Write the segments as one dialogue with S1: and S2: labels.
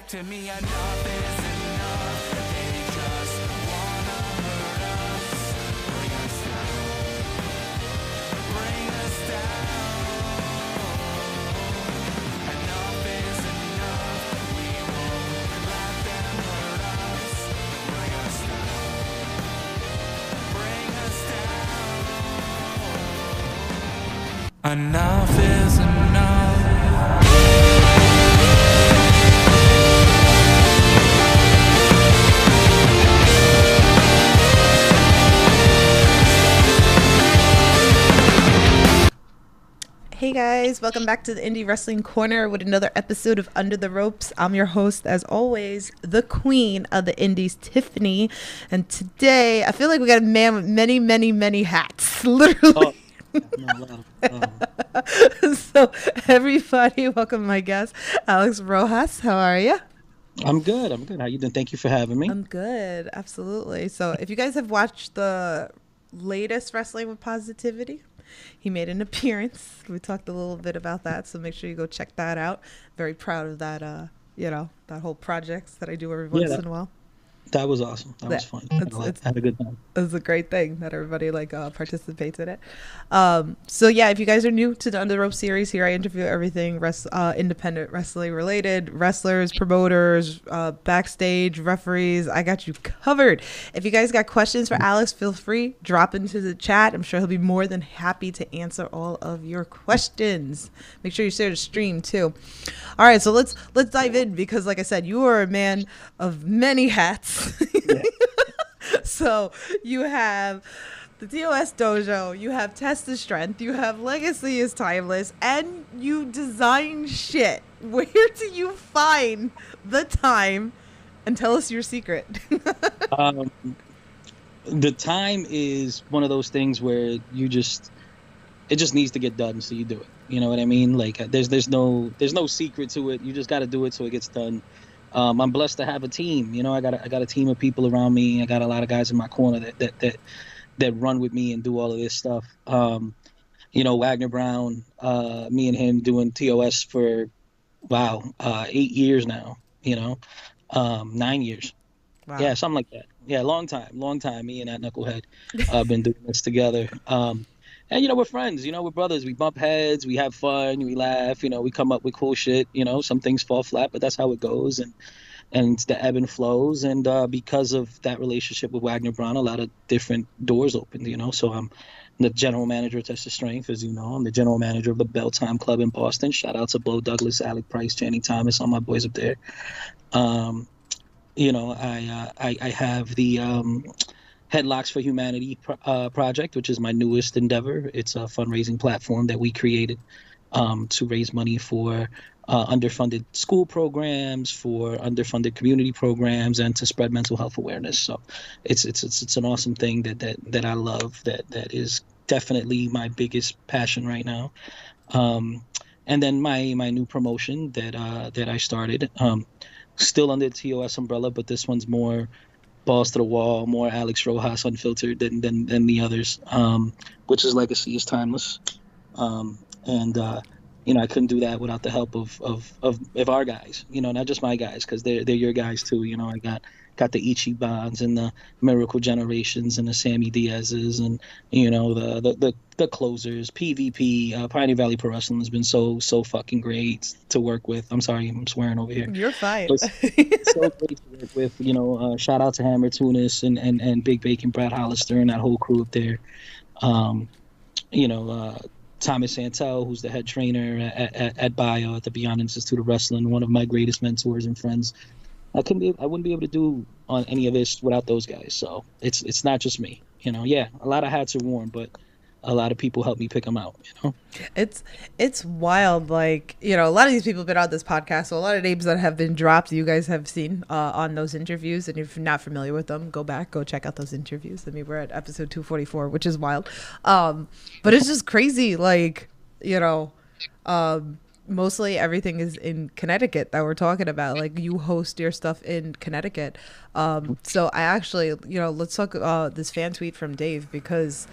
S1: back to me. Enough is enough. They just wanna hurt us. Bring us down. Bring us down. Enough is enough. We won't let them hurt us. Bring us down. Bring us down. Enough is enough.
S2: Hey guys, welcome back to the Indie Wrestling Corner with another episode of Under the Ropes. I'm your host, as always, the queen of the Indies, Tiffany. And today, I feel like we got a man with many, many, many hats. Literally. So, everybody, welcome my guest, Alex Rojas. How are you?
S3: I'm good. How you doing? Thank you for having me.
S2: I'm good. Absolutely. So, if you guys have watched the latest Wrestling with Positivity, he made an appearance. We talked a little bit about that, so make sure you go check that out. Very proud of that, that whole project that I do every once in a while.
S3: That was awesome. That was fun. I had a good time.
S2: It's a great thing that everybody participates in it. So yeah, if you guys are new to the Under the Rope series, here I interview everything independent wrestling related, wrestlers, promoters, backstage, referees. I got you covered. If you guys got questions for Alex, feel free, drop into the chat. I'm sure he'll be more than happy to answer all of your questions. Make sure you share the stream too. All right, so let's dive in, because like I said, you are a man of many hats. Yeah. So you have the TOS Dojo, you have Test of Strength, you have Legacy is Timeless, and you design shit. Where do you find the time? And tell us your secret.
S3: The time is one of those things where it just needs to get done, so you do it. You know what I mean? Like there's no secret to it. You just got to do it so it gets done. I'm blessed to have a team. You know, I got a team of people around me. I got a lot of guys in my corner that run with me and do all of this stuff. Wagner Brown, me and him doing TOS for 8 years now. 9 years. Wow. Yeah, something like that. Yeah, long time. Me and that knucklehead been doing this together. And, we're friends, we're brothers. We bump heads, we have fun, we laugh, we come up with cool shit. Some things fall flat, but that's how it goes. And it's the ebb and flows. And because of that relationship with Wagner Brown, a lot of different doors opened, So I'm the general manager of Test of Strength, as you know. I'm the general manager of the Bell Time Club in Boston. Shout out to Bo Douglas, Alec Price, Channing Thomas, all my boys up there. I have the Headlocks for Humanity project, which is my newest endeavor. It's a fundraising platform that we created to raise money for underfunded school programs, for underfunded community programs, and to spread mental health awareness. So it's an awesome thing that I love. That is definitely my biggest passion right now. And then my new promotion that I started, still under the TOS umbrella, but this one's more balls to the wall, more Alex Rojas unfiltered than the others, which is Legacy is Timeless. I couldn't do that without the help of our guys, not just my guys, because they're your guys too. I got the Ichibans and the Miracle Generations and the Sammy Diaz's and the closers. PvP, Pioneer Valley Pro Wrestling has been so fucking great to work with. I'm sorry, I'm swearing over here.
S2: You're fine.
S3: So great to work with. Shout out to Hammer Tunis and Big Bacon, Brad Hollister, and that whole crew up there. Thomas Santel, who's the head trainer at Bio at the Beyond Institute of Wrestling, one of my greatest mentors and friends. I wouldn't be able to do on any of this without those guys. So it's not just me. A lot of hats are worn, but a lot of people help me pick them out.
S2: It's wild. Like, a lot of these people have been on this podcast, so a lot of names that have been dropped you guys have seen on those interviews. And if you're not familiar with them, go check out those interviews. I mean, we're at episode 244, which is wild. But it's just crazy. Like, mostly everything is in Connecticut that we're talking about. Like you host your stuff in Connecticut. So I actually, let's talk this fan tweet from Dave because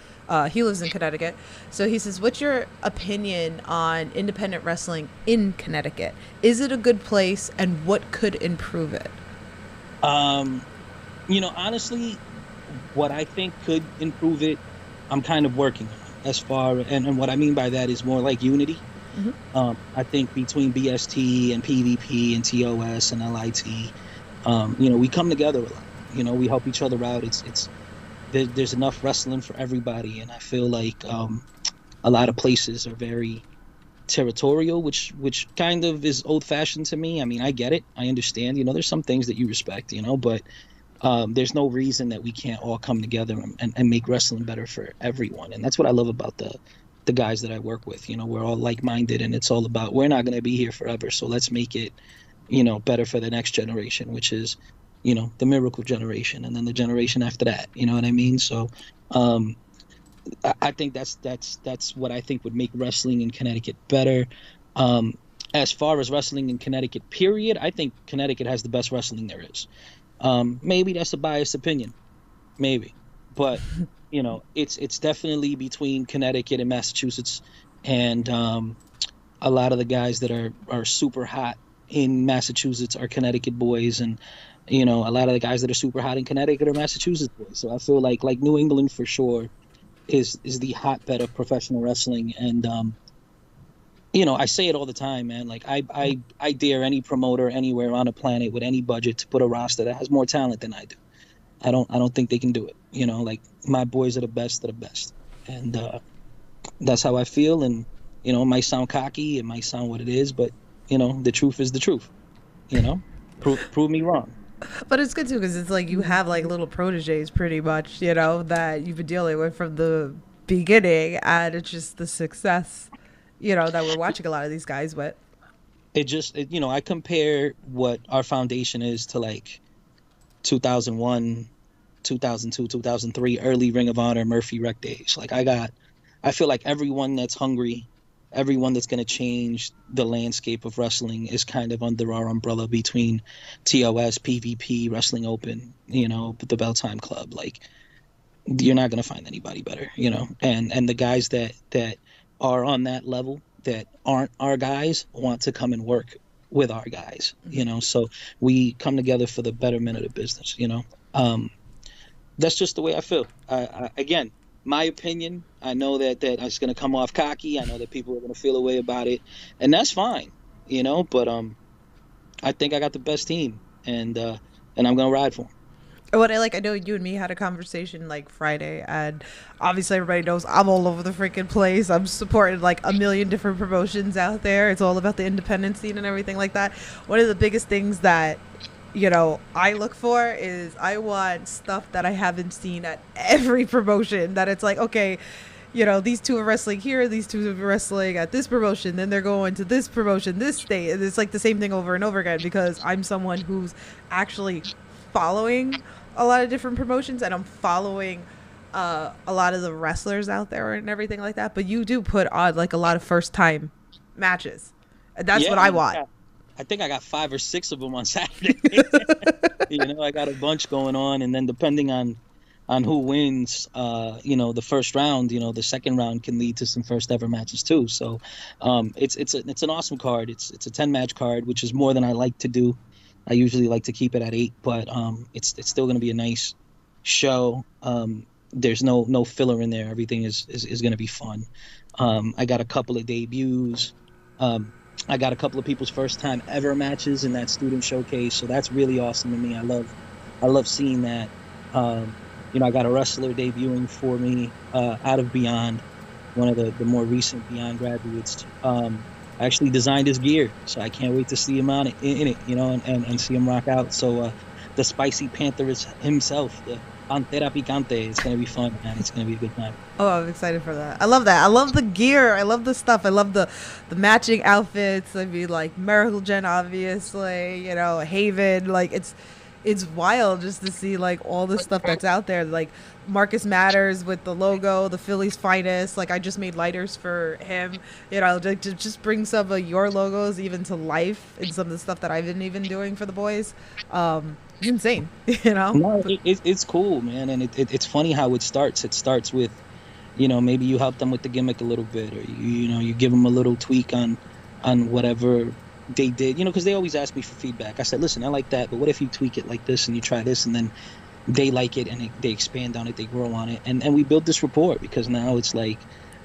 S2: he lives in Connecticut. So he says, "What's your opinion on independent wrestling in Connecticut? Is it a good place, and what could improve it?"
S3: Honestly, what I think could improve it, I'm kind of working on. As far and what I mean by that is more like unity. I think between BST and PvP and TOS and LIT, we come together a lot. We help each other out. There's enough wrestling for everybody, and I feel like a lot of places are very territorial, which kind of is old fashioned to me. I mean, I get it, I understand. There's some things that you respect, but there's no reason that we can't all come together and make wrestling better for everyone. And that's what I love about the guys that I work with. We're all like-minded, and it's all about, we're not going to be here forever, so let's make it better for the next generation, which is the miracle generation, and then the generation after that. You know what I mean? So I think that's what I think would make wrestling in Connecticut better. As far as wrestling in Connecticut period, I think Connecticut has the best wrestling there is. Maybe that's a biased opinion, maybe, but it's definitely between Connecticut and Massachusetts, and a lot of the guys that are super hot in Massachusetts are Connecticut boys, and a lot of the guys that are super hot in Connecticut are Massachusetts boys. So I feel like New England for sure is the hotbed of professional wrestling, and I say it all the time, man. Like I dare any promoter anywhere on the planet with any budget to put a roster that has more talent than I do. I don't think they can do it. Like my boys are the best of the best, and that's how I feel. And it might sound cocky, it might sound what it is, but the truth is the truth. Prove me wrong.
S2: But it's good too, because it's like you have like little proteges pretty much, that you've been dealing with from the beginning, and it's just the success, that we're watching a lot of these guys with.
S3: I compare what our foundation is to like 2001, 2002, 2003, early Ring of Honor, Murphy Rec days. Like I feel like everyone that's hungry, everyone that's going to change the landscape of wrestling is kind of under our umbrella between TOS, PvP, Wrestling Open, the Bell Time Club. Like, you're not going to find anybody better, and the guys that are on that level that aren't our guys want to come and work with our guys, so we come together for the betterment of the business, that's just the way I feel. Again, my opinion, I know that it's going to come off cocky. I know that people are going to feel a way about it, and that's fine, but I think I got the best team, and I'm going to ride for them.
S2: What I know you and me had a conversation like Friday, and obviously everybody knows I'm all over the freaking place. I'm supporting like a million different promotions out there. It's all about the independent scene and everything like that. One of the biggest things that I look for is I want stuff that I haven't seen at every promotion, that it's like, okay, these two are wrestling here, these two are wrestling at this promotion, then they're going to this promotion, this state, and it's like the same thing over and over again, because I'm someone who's actually following a lot of different promotions, and I'm following a lot of the wrestlers out there and everything like that. But you do put on like a lot of first time matches, and that's what I want.
S3: I think I got 5 or 6 of them on Saturday. I got a bunch going on, and then depending on who wins, the first round, the second round can lead to some first ever matches too. So it's an awesome card. It's a 10-match card, which is more than I like to do. I usually like to keep it at 8, but it's still going to be a nice show. There's no filler in there. Everything is going to be fun. I got a couple of debuts. I got a couple of people's first time ever matches in that student showcase, so that's really awesome to me. I love seeing that. I got a wrestler debuting for me out of Beyond, one of the more recent Beyond graduates. I actually designed his gear, so I can't wait to see him in it, and see him rock out. So the Spicy Panther is himself, the Pantera Picante. It's going to be fun, man. It's going to be a good time.
S2: Oh, I'm excited for that. I love that. I love the gear. I love the stuff. I love the matching outfits. I mean, like Miracle Gen, obviously, Haven. Like, it's wild just to see like all the stuff that's out there. Like Marcus Matters with the logo, the Philly's finest. Like I just made lighters for him. To just bring some of your logos even to life and some of the stuff that I've been even doing for the boys. It's insane, you know.
S3: No, it's cool, man, and it's funny how it starts. It starts with, maybe you help them with the gimmick a little bit, or you give them a little tweak on whatever they did, because they always ask me for feedback. I said, listen, I like that, but what if you tweak it like this and you try this, and then they like it and they expand on it, they grow on it, and we build this rapport because now it's like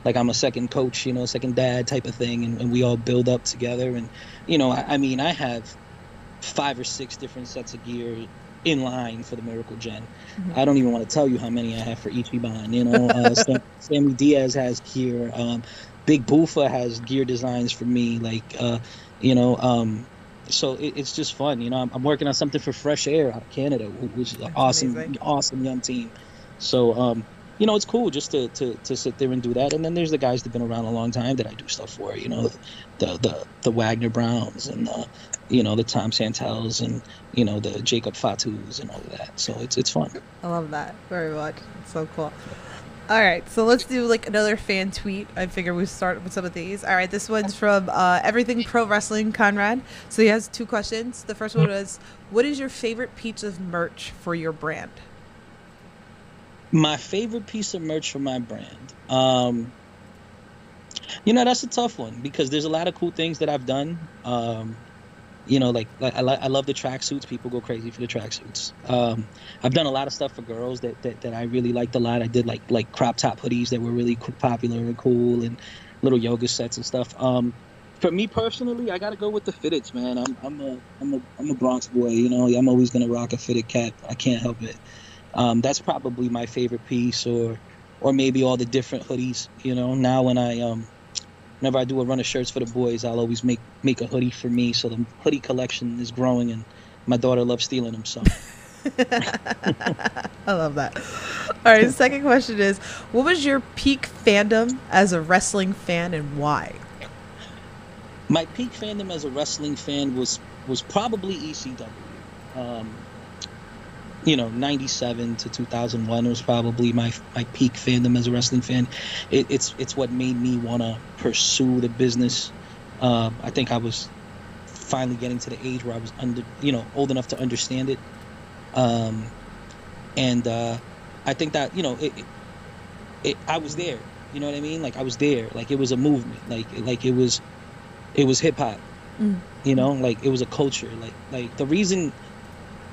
S3: I'm a second coach, a second dad type of thing, and we all build up together. And I mean, I have 5 or 6 different sets of gear in line for the Miracle Gen. I don't even want to tell you how many I have for Ichiban. Sammy Diaz has gear. Big Boofa has gear designs for me. So it's just fun. I'm working on something for Fresh Air out of Canada, which is an awesome young team. So it's cool just to sit there and do that. And then there's the guys that've been around a long time that I do stuff for. The Wagner Browns and the Tom Santels and the Jacob Fatus and all of that. So it's fun.
S2: I love that very much. It's so cool. All right, so let's do like another fan tweet. I figure we start with some of these. All right, this one's from Everything Pro Wrestling Conrad. So he has 2 questions. The first one is, what is your favorite piece of merch for your brand?
S3: My favorite piece of merch for my brand. That's a tough one because there's a lot of cool things that I've done. I love the tracksuits. People go crazy for the tracksuits. I've done a lot of stuff for girls that I really liked a lot. I did like crop top hoodies that were really popular and cool, and little yoga sets and stuff. For me personally, I gotta go with the fitteds, man. I'm a Bronx boy. I'm always gonna rock a fitted cap. I can't help it. That's probably my favorite piece, or maybe all the different hoodies. Now whenever I do a run of shirts for the boys, I'll always make a hoodie for me. So the hoodie collection is growing, and my daughter loves stealing them. So
S2: I love that. All right, the second question is, what was your peak fandom as a wrestling fan and why?
S3: My peak fandom as a wrestling fan was probably ECW. 97 to 2001 was probably my peak fandom as a wrestling fan. It's what made me want to pursue the business. I think I was finally getting to the age where I was old enough to understand it. And I think that I was there. You know what I mean? Like I was there. Like it was a movement. Like it was hip hop. Like it was a culture. Like the reason.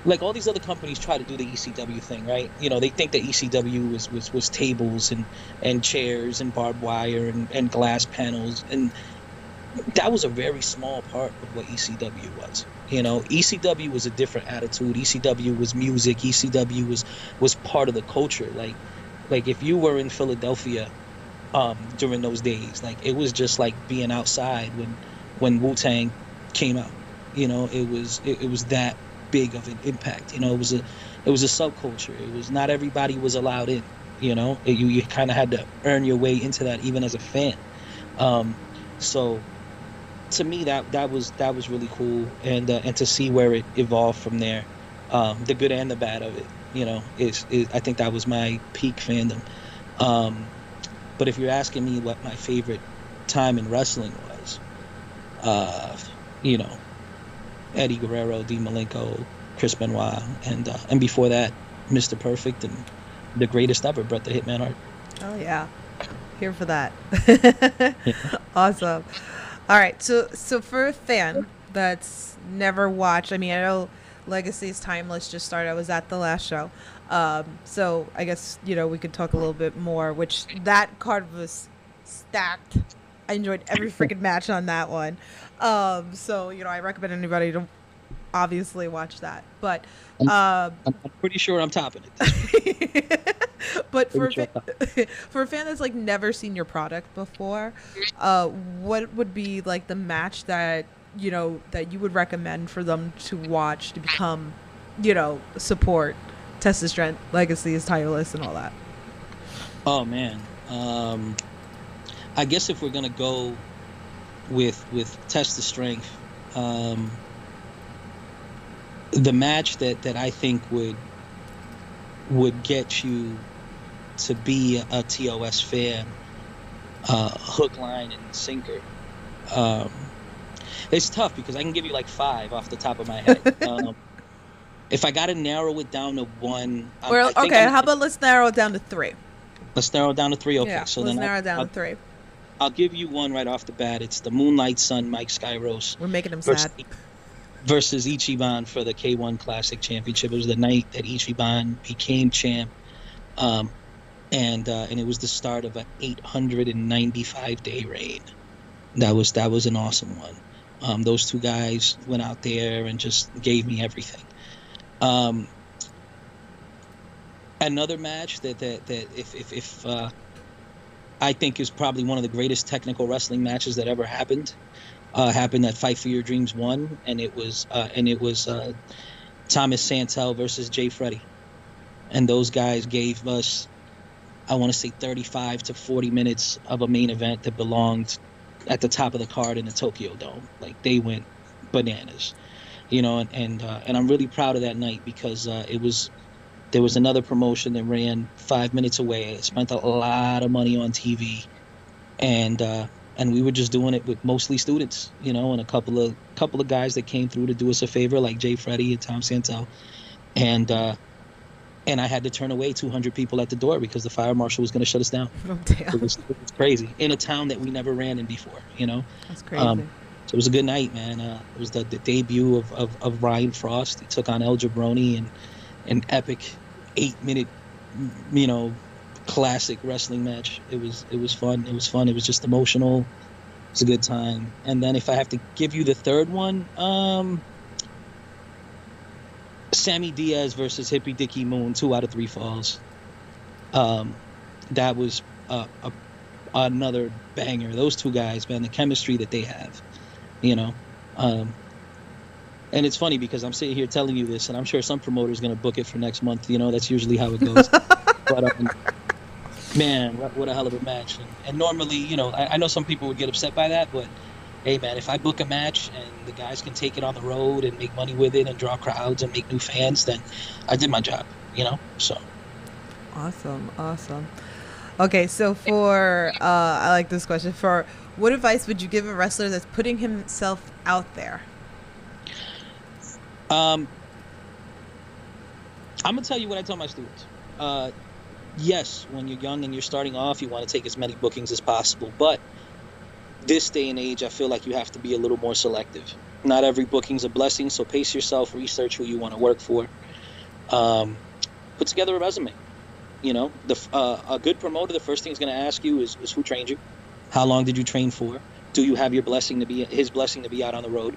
S3: Like all these other companies try to do the ECW thing, right? They think that ECW was tables and chairs and barbed wire and glass panels, and that was a very small part of what ECW was. ECW was a different attitude. ECW was music. ECW was part of the culture. Like if you were in Philadelphia during those days, like it was just like being outside when Wu-Tang came out. It was that big of an impact. It was a subculture. It was not everybody was allowed in. You kind of had to earn your way into that even as a fan. So to me that was really cool, and to see where it evolved from there, the good and the bad of it, is I think that was my peak fandom. But if you're asking me what my favorite time in wrestling was, Eddie Guerrero, Dean Malenko, Chris Benoit, and before that, Mr. Perfect and the greatest ever, Bret the Hitman Hart.
S2: Oh yeah, here for that. Awesome. All right, so for a fan that's never watched, I know Legacy is Timeless just started. I was at the last show, so I guess we could talk a little bit more. Which that card was stacked. I enjoyed every freaking match on that one. So I recommend anybody to obviously watch that. But
S3: I'm pretty sure I'm topping it.
S2: But for a fan that's like never seen your product before, what would be like the match that that you would recommend for them to watch to become, support Test the Strength, Legacy is Timeless, and all that?
S3: Oh man. I guess if we're gonna go with Test the Strength, the match that I think would get you to be a TOS fan, hook, line, and sinker. Um, it's tough because I can give you like 5 off the top of my head. If I got to narrow it down to one,
S2: Well,
S3: I think
S2: okay. How about let's narrow it down to 3?
S3: let's narrow it down to 3. Okay,
S2: Yeah,
S3: so
S2: let's
S3: then
S2: narrow it down to 3.
S3: I'll give you one right off the bat. It's the Moonlight Sun Mike Skyros
S2: We're making him
S3: versus,
S2: sad.
S3: versus Ichiban for the K1 Classic Championship. It was the night that Ichiban became champ, and it was the start of an 895-day reign. That was an awesome one. Those two guys went out there and just gave me everything. Another match that if I think is probably one of the greatest technical wrestling matches that ever happened at Fight for Your Dreams 1, and it was Thomas Santel versus Jay Freddy, and those guys gave us, I want to say, 35 to 40 minutes of a main event that belonged at the top of the card in the Tokyo Dome. Like, they went bananas, and I'm really proud of that night because there was another promotion that ran 5 minutes away. It spent a lot of money on TV, and we were just doing it with mostly students, and a couple of guys that came through to do us a favor, like Jay Freddy and Tom Santel, and I had to turn away 200 people at the door because the fire marshal was going to shut us down.
S2: Oh, damn.
S3: It was crazy in a town that we never ran in before,
S2: That's crazy.
S3: So it was a good night, man. It was the debut of Ryan Frost. He took on El Jabroni in an epic 8-minute, classic wrestling match. It was fun. It was fun. It was just emotional. It was a good time. And then if I have to give you the third one, Sammy Diaz versus Hippie Dicky Moon, 2 out of 3 falls. That was another banger. Those two guys, man, the chemistry that they have, and it's funny because I'm sitting here telling you this, and I'm sure some promoter is going to book it for next month. That's usually how it goes. But man, what a hell of a match. And normally, I know some people would get upset by that, but hey, man, if I book a match and the guys can take it on the road and make money with it and draw crowds and make new fans, then I did my job, so.
S2: Awesome. Okay, so for, I like this question, for what advice would you give a wrestler that's putting himself out there?
S3: I'm going to tell you what I tell my students. Yes, when you're young and you're starting off, you want to take as many bookings as possible, but this day and age, I feel like you have to be a little more selective. Not every booking's a blessing, so pace yourself, research who you want to work for. Put together a resume. A good promoter, the first thing he's going to ask you is who trained you? How long did you train for? Do you have his blessing to be out on the road?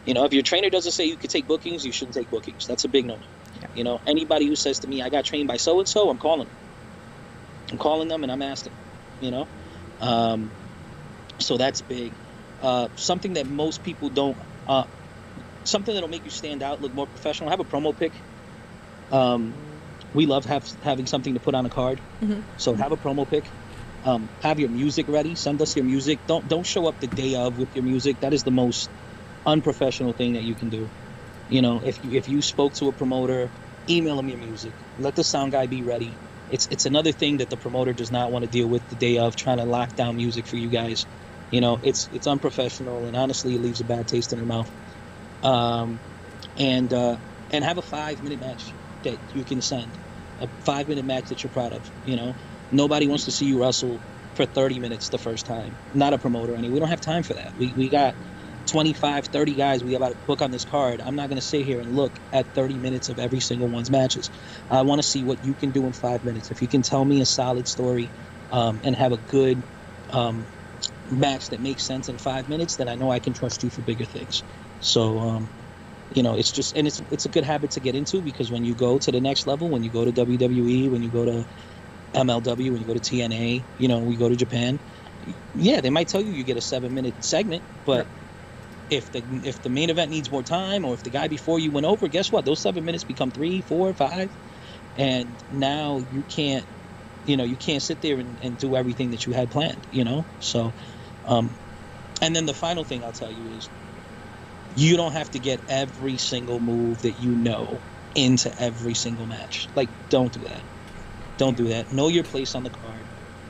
S3: If your trainer doesn't say you could take bookings, you shouldn't take bookings. That's a big no-no. Yeah. Anybody who says to me, I got trained by so-and-so, I'm calling them. I'm calling them and I'm asking, so that's big. Something that most people don't, something that'll make you stand out, look more professional. Have a promo pic. We love having something to put on a card. Mm-hmm. So have a promo pic. Have your music ready. Send us your music. Don't show up the day of with your music. That is the most unprofessional thing that you can do. If you spoke to a promoter, email them your music. Let the sound guy be ready. It's another thing that the promoter does not want to deal with the day of, trying to lock down music for you guys. It's unprofessional, and honestly, it leaves a bad taste in your mouth. And have a 5-minute match that you can send, a 5-minute match that you're proud of. Nobody wants to see you wrestle for 30 minutes the first time. Not a promoter, we don't have time for that. We got 25, 30 guys we got to book on this card. I'm not going to sit here and look at 30 minutes of every single one's matches. I want to see what you can do in 5 minutes. If you can tell me a solid story and have a good match that makes sense in 5 minutes, then I know I can trust you for bigger things. So, it's just, and it's a good habit to get into, because when you go to the next level, when you go to WWE, when you go to MLW, when you go to TNA, we go to Japan, yeah, they might tell you get a 7-minute segment, but if the main event needs more time, or if the guy before you went over, guess what? Those 7 minutes become 3, 4, 5, and now you can't sit there and do everything that you had planned, So, and then the final thing I'll tell you is, You don't have to get every single move that you know into every single match. Like, don't do that. Don't do that. Know your place on the card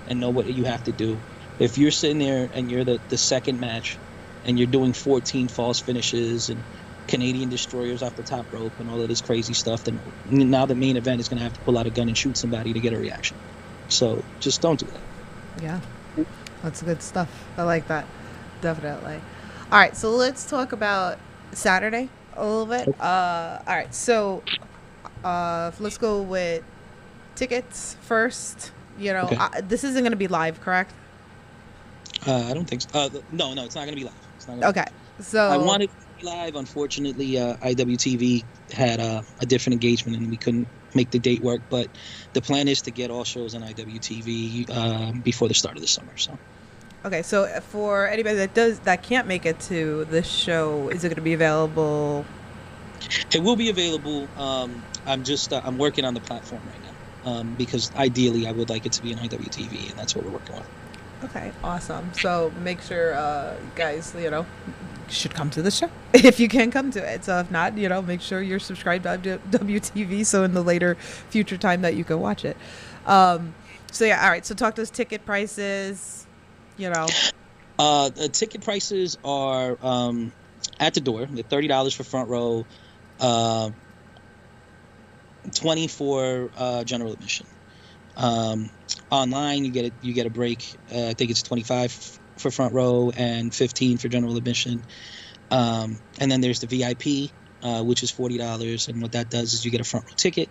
S3: and know what you have to do. If you're sitting there and you're the second match and you're doing 14 false finishes and Canadian destroyers off the top rope and all of this crazy stuff, then now the main event is going to have to pull out a gun and shoot somebody to get a reaction. So just don't do that.
S2: Yeah, that's good stuff. I like that. Definitely. All right, so let's talk about Saturday a little bit. All right, so let's go with tickets first. You know,
S3: Okay.
S2: this isn't going to be live, correct?
S3: I don't think so. No, it's not going to be live. It's not gonna be
S2: Okay, so
S3: I wanted to be live. Unfortunately, IWTV had a different engagement and we couldn't make the date work. But the plan is to get all shows on IWTV before the start of the summer. So
S2: okay, so for anybody that can't make it to this show, is it going to be available?
S3: it will be available. I'm working on the platform right now because ideally I would like it to be on IWTV, and that's what we're working on.
S2: Okay, awesome. So make sure you guys, should come to the show if you can come to it. So if not, make sure you're subscribed to WTV so in the later future time that you can watch it. So yeah, all right. So talk to us ticket prices,
S3: The ticket prices are at the door. They're $30 for front row, $20 for general admission. Online, you get a break. I think it's $25 for front row and $15 for general admission. And then there's the VIP, which is $40. And what that does is you get a front row ticket,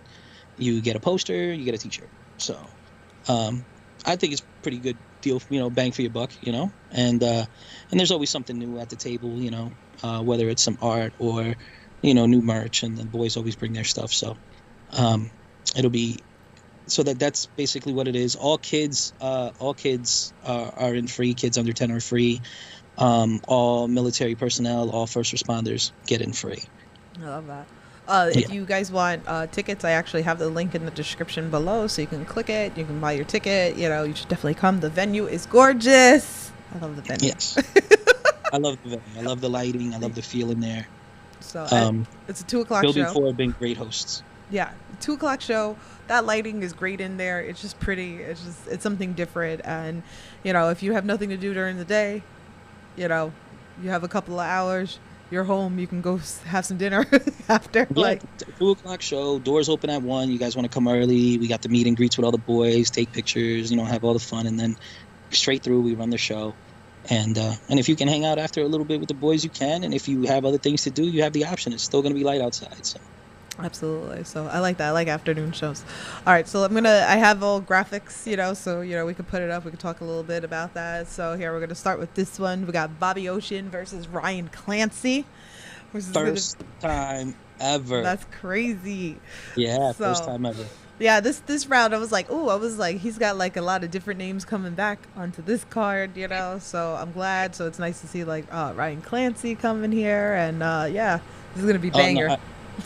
S3: you get a poster, you get a T-shirt. So I think it's pretty good deal, bang for your buck, And there's always something new at the table, whether it's some art or new merch, and the boys always bring their stuff. So it'll be. So that's basically what it is. All kids are in free. Kids under 10 are free. All military personnel, all first responders get in free.
S2: I love that. If you guys want tickets, I actually have the link in the description below, so you can click it. You can buy your ticket. You should definitely come. The venue is gorgeous. I love the venue.
S3: Yes, I love the venue. I love the lighting. I love the feel in there.
S2: So it's a 2:00
S3: Building
S2: show.
S3: 4 have been great hosts.
S2: Yeah, 2:00 show. That lighting is great in there. It's just pretty. It's something different. And if you have nothing to do during the day, you have a couple of hours, you're home. You can go have some dinner after.
S3: Yeah, 2:00 show. Doors open at 1. You guys want to come early? We got the meet and greets with all the boys. Take pictures. Have all the fun, and then straight through we run the show. And if you can hang out after a little bit with the boys, you can. And if you have other things to do, you have the option. It's still going to be light outside. So.
S2: Absolutely. So I like that. I like afternoon shows. All right. So I have all graphics, so, we can put it up. We can talk a little bit about that. So here we're going to start with this one. We got Bobby Ocean versus Ryan Clancy.
S3: First time ever.
S2: That's crazy.
S3: Yeah.
S2: So,
S3: first time ever.
S2: Yeah. This round, I was like, he's got like a lot of different names coming back onto this card, so I'm glad. So it's nice to see Ryan Clancy coming here. And yeah, this is going to be banger.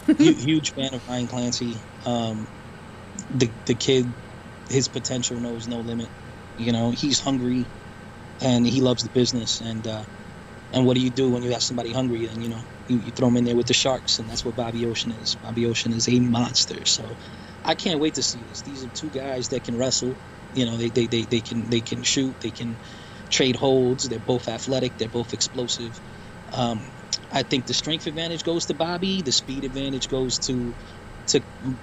S3: No, huge fan of Ryan Clancy. The kid, his potential knows no limit. He's hungry, and he loves the business. And what do you do when you have somebody hungry? And you throw him in there with the sharks, and that's what Bobby Ocean is. Bobby Ocean is a monster. So I can't wait to see this. These are two guys that can wrestle. They can shoot. They can trade holds. They're both athletic. They're both explosive. I think the strength advantage goes to Bobby. The speed advantage goes to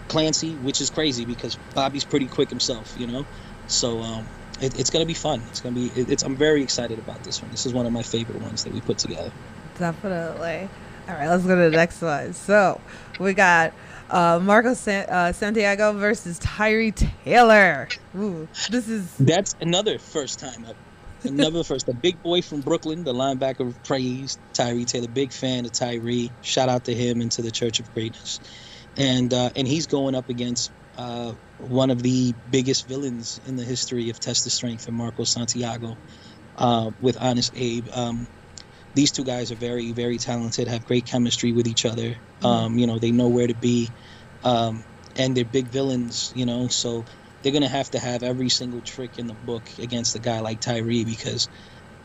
S3: Clancy, which is crazy because Bobby's pretty quick himself, So it's gonna be fun. I'm very excited about this one. This is one of my favorite ones that we put together.
S2: Definitely. All right, let's go to the next one. So we got Marco Santiago versus Tyree Taylor. Ooh, that's
S3: another first time ever. Another first, the big boy from Brooklyn, the linebacker praised Tyree Taylor. Big fan of Tyree. Shout out to him and to the Church of Greatness. And he's going up against one of the biggest villains in the history of Test of Strength, and Marco Santiago, with Honest Abe. These two guys are very, very talented, have great chemistry with each other. They know where to be, and they're big villains. So they're going to have every single trick in the book against a guy like Tyree, because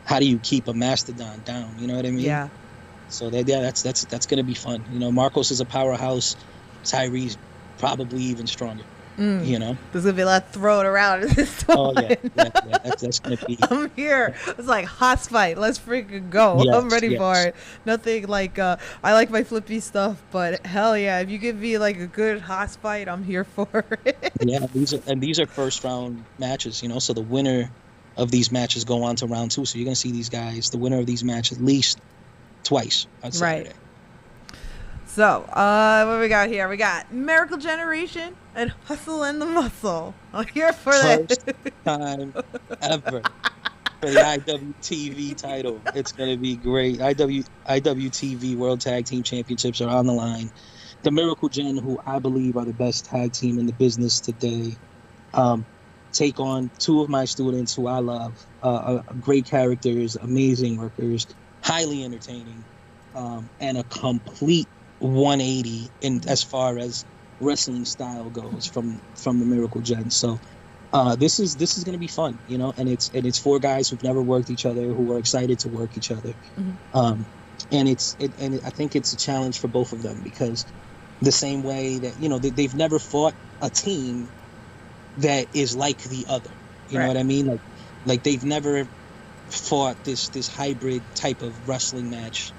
S3: how do you keep a mastodon down? You know what I mean?
S2: Yeah.
S3: So that's going to be fun. You know, Marcos is a powerhouse. Tyree's probably even stronger. You know.
S2: There's gonna be a lot thrown around in this
S3: Oh
S2: one.
S3: yeah. That's going to be.
S2: I'm here. It's like Hoss fight. Let's freaking go.
S3: Yes,
S2: I'm ready for
S3: yes.
S2: it. Nothing like I like my flippy stuff, but hell yeah, if you give me like a good Hoss fight, I'm here for it.
S3: Yeah, these are first round matches. You know, so the winner of these matches go on to round 2. So you're going to see these guys, the winner of these matches, at least twice on Saturday.
S2: Right. So, what we got here? We got Miracle Generation and Hustle and the Muscle. I'm here for
S3: First
S2: that.
S3: time ever for the IWTV title. It's going to be great. IWTV World Tag Team Championships are on the line. The Miracle Gen, who I believe are the best tag team in the business today, take on 2 of my students who I love. Great characters, amazing workers, highly entertaining, and a complete 180 in as far as wrestling style goes from the Miracle Gen. So this is going to be fun, you know, and it's 4 guys who've never worked each other, who are excited to work each other. And I think it's a challenge for both of them, because the same way that, you know, they've never fought a team that is like the other. You know what I mean? Like they've never fought this hybrid type of wrestling match,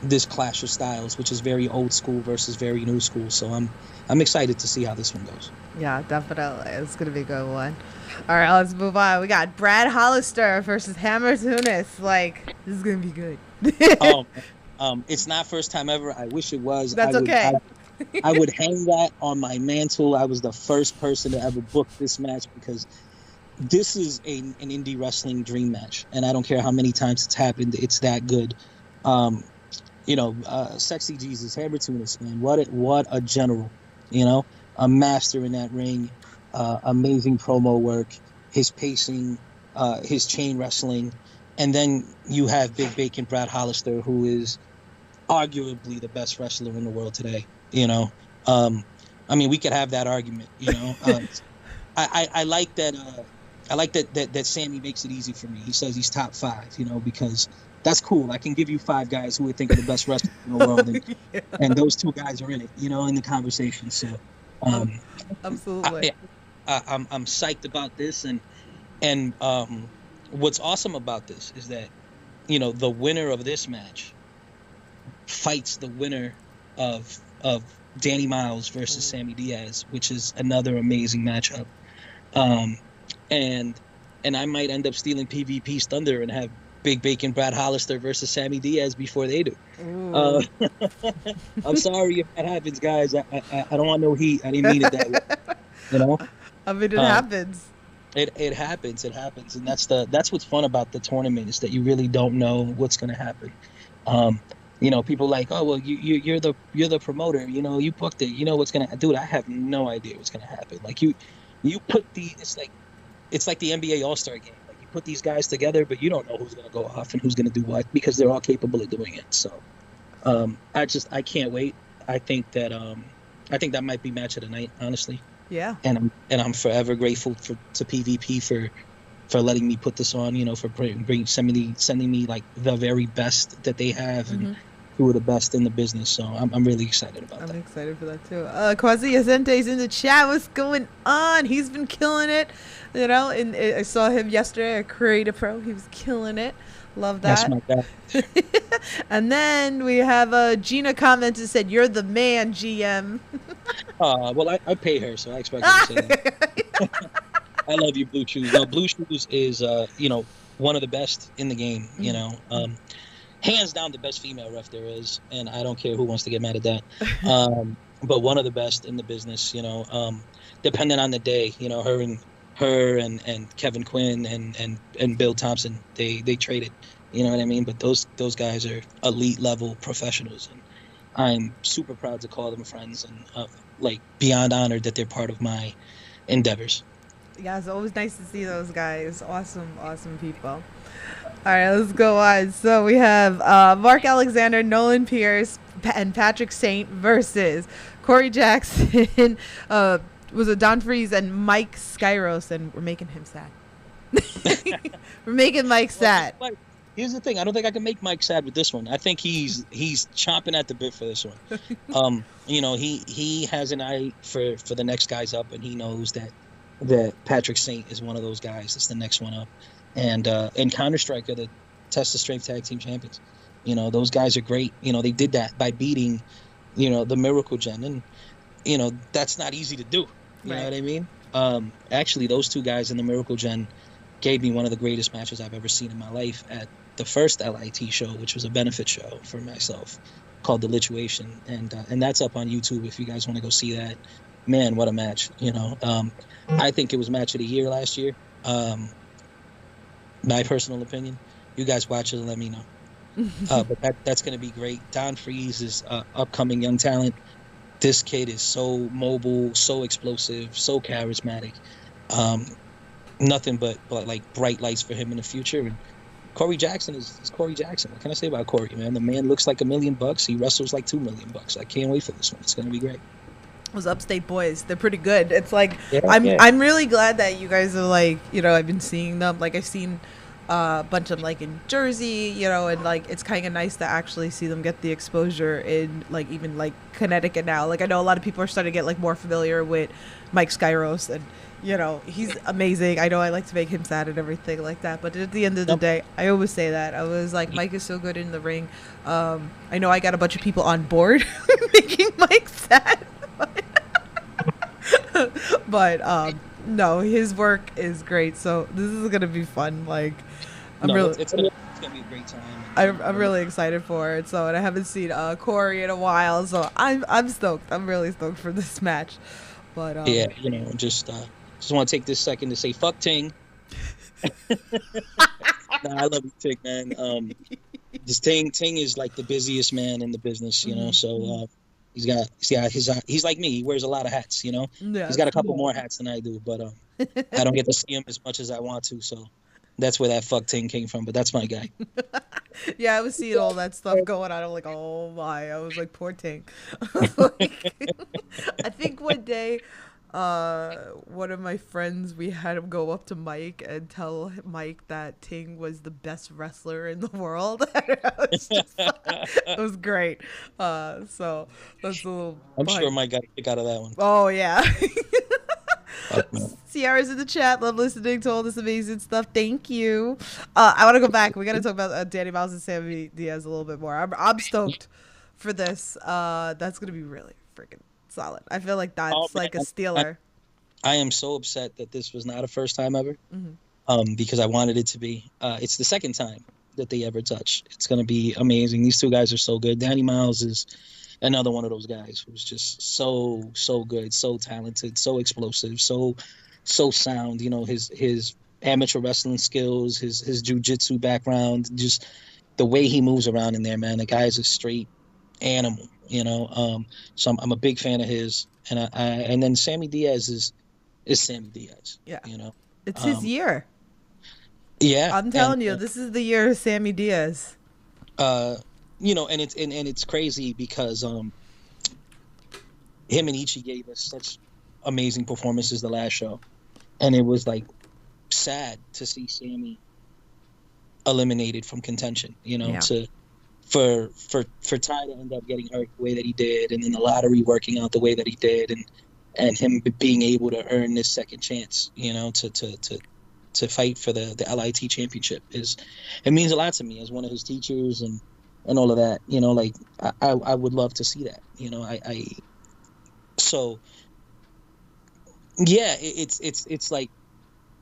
S3: this clash of styles, which is very old school versus very new school. So I'm excited to see how this one goes.
S2: Yeah, definitely. It's going to be a good one. All right, let's move on. We got Brad Hollister versus Hammer Tunis. Like, this is going to be good.
S3: It's not first time ever. I wish it was.
S2: That's okay.
S3: I would hang that on my mantle. I was the first person to ever book this match, because this is an indie wrestling dream match, and I don't care how many times it's happened. It's that good. You know, Sexy Jesus, Hammer Tunis, man, what a general. You know, a master in that ring. Amazing promo work, his pacing, his chain wrestling, and then you have Big Bacon Brad Hollister, who is arguably the best wrestler in the world today. You know, I mean, we could have that argument. You know, I like that. I like that Sammy makes it easy for me. He says he's top 5. You know, because that's cool. I can give you 5 guys who would think are the best wrestlers in the world, and those 2 guys are in it. You know, in the conversation. So,
S2: absolutely.
S3: I'm psyched about this, and what's awesome about this is that, you know, the winner of this match fights the winner of Danny Miles versus Sammy Diaz, which is another amazing matchup. And I might end up stealing PvP's thunder and have Big Bacon Brad Hollister versus Sammy Diaz before they do. I'm sorry if that happens, guys. I don't want no heat. I didn't mean it that way. You know?
S2: I mean, it happens.
S3: It happens, and that's what's fun about the tournament, is that you really don't know what's going to happen. You know, people like, oh well, you're the promoter, you know, you booked it, you know what's gonna. Dude, I have no idea what's gonna happen. Like you put it's like the NBA All-Star game. Like you put these guys together, but you don't know who's gonna go off and who's gonna do what, because they're all capable of doing it. So I can't wait. I think that might be match of the night, honestly.
S2: Yeah.
S3: And I'm forever grateful to PvP for letting me put this on, you know, for sending me like the very best that they have, and who are the best in the business. So I'm really excited about that.
S2: I'm excited for that too. Quasi Asente's in the chat. What's going on? He's been killing it, you know. And I saw him yesterday at Creative Pro. He was killing it. Love that.
S3: That's my guy.
S2: And then we have Gina commented, said, "You're the man, GM."
S3: Well, I pay her, so I expect her to say that. I love you, Blue Shoes. No, Blue Shoes is, you know, one of the best in the game. You know, hands down the best female ref there is, and I don't care who wants to get mad at that. But one of the best in the business. You know, depending on the day, you know, her and Kevin Quinn and Bill Thompson, they traded. You know what I mean? But those guys are elite level professionals, and I'm super proud to call them friends, and like beyond honored that they're part of my endeavors.
S2: Yeah, it's always nice to see those guys. Awesome people. All right, let's go on. So we have Mark Alexander, Nolan Pierce, and Patrick Saint versus Corey Jackson, was it Don Freeze and Mike Skyros, and we're making him sad. We're making Mike sad.
S3: Here's the thing. I don't think I can make Mike sad with this one. I think he's chomping at the bit for this one. He has an eye for the next guys up, and he knows that Patrick Saint is one of those guys. That's the next one up, and Counter Strike are the Test of Strength Tag Team Champions. Those guys are great. They did that by beating, the Miracle Gen, and that's not easy to do. You know what I mean? Actually, those two guys in the Miracle Gen gave me one of the greatest matches I've ever seen in my life at the first LIT show, which was a benefit show for myself called The Lituation, and that's up on YouTube if you guys want to go see that. Man, what a match. I think it was match of the year last year. My personal opinion. You guys watch it and let me know. But that's going to be great. Don Freeze is upcoming young talent. This kid is so mobile, so explosive, so charismatic. Nothing but like bright lights for him in the future. And Corey Jackson is Corey Jackson. What can I say about Corey, man? The man looks like $1 million. He wrestles like $2 million. I can't wait for this one. It's going to be great.
S2: Those upstate boys, they're pretty good. It's like I'm really glad that you guys are like, I've been seeing them. Like I've seen a bunch of them like in Jersey, and like it's kind of nice to actually see them get the exposure in like even like Connecticut now. Like I know a lot of people are starting to get like more familiar with Mike Skyros, and he's amazing. I know I like to make him sad and everything like that, but at the end of the day, I always say that I was like, Mike is so good in the ring. I know I got a bunch of people on board making Mike sad, but no, his work is great. So this is gonna be fun. Like
S3: it's gonna be a great time.
S2: I'm really excited for it. So, and I haven't seen Corey in a while, so I'm stoked. I'm really stoked for this match. But
S3: just want to take this second to say fuck Ting. I love you, Ting, man. This Ting is like the busiest man in the business, So he's like me. He wears a lot of hats, Yeah, he's got a couple more hats than I do, but I don't get to see him as much as I want to. So that's where that fuck Ting came from. But that's my guy.
S2: Yeah, I was seeing all that stuff going on. I'm like, oh my! I was like, poor Ting. I think one day, one of my friends, we had him go up to Mike and tell Mike that Ting was the best wrestler in the world. It was great. So that's a little.
S3: I'm sure Mike got a kick out of that one.
S2: Oh yeah. Ciara's in the chat. Love listening to all this amazing stuff. Thank you. I want to go back. We got to talk about Danny Miles and Sammy Diaz a little bit more. I'm stoked for this. That's gonna be really freaking solid. I feel like that's like a stealer.
S3: I am so upset that this was not a first time ever, because I wanted it to be. It's the second time that they ever touch. It's gonna be amazing. These two guys are so good. Danny Miles is another one of those guys who's just so good, so talented, so explosive, so sound. His amateur wrestling skills, his jiu-jitsu background, just the way he moves around in there, man. The guy's a straight animal, So I'm a big fan of his, and then Sammy Diaz is Sammy Diaz.
S2: Yeah, it's his year.
S3: Yeah,
S2: I'm telling you, this is the year of Sammy Diaz.
S3: And it's crazy because him and Ichi gave us such amazing performances the last show, and it was like sad to see Sammy eliminated from contention. For Ty to end up getting hurt the way that he did, and then the lottery working out the way that he did, and him being able to earn this second chance, to fight for the LIT championship it means a lot to me as one of his teachers and all of that, I would love to see that, it's like,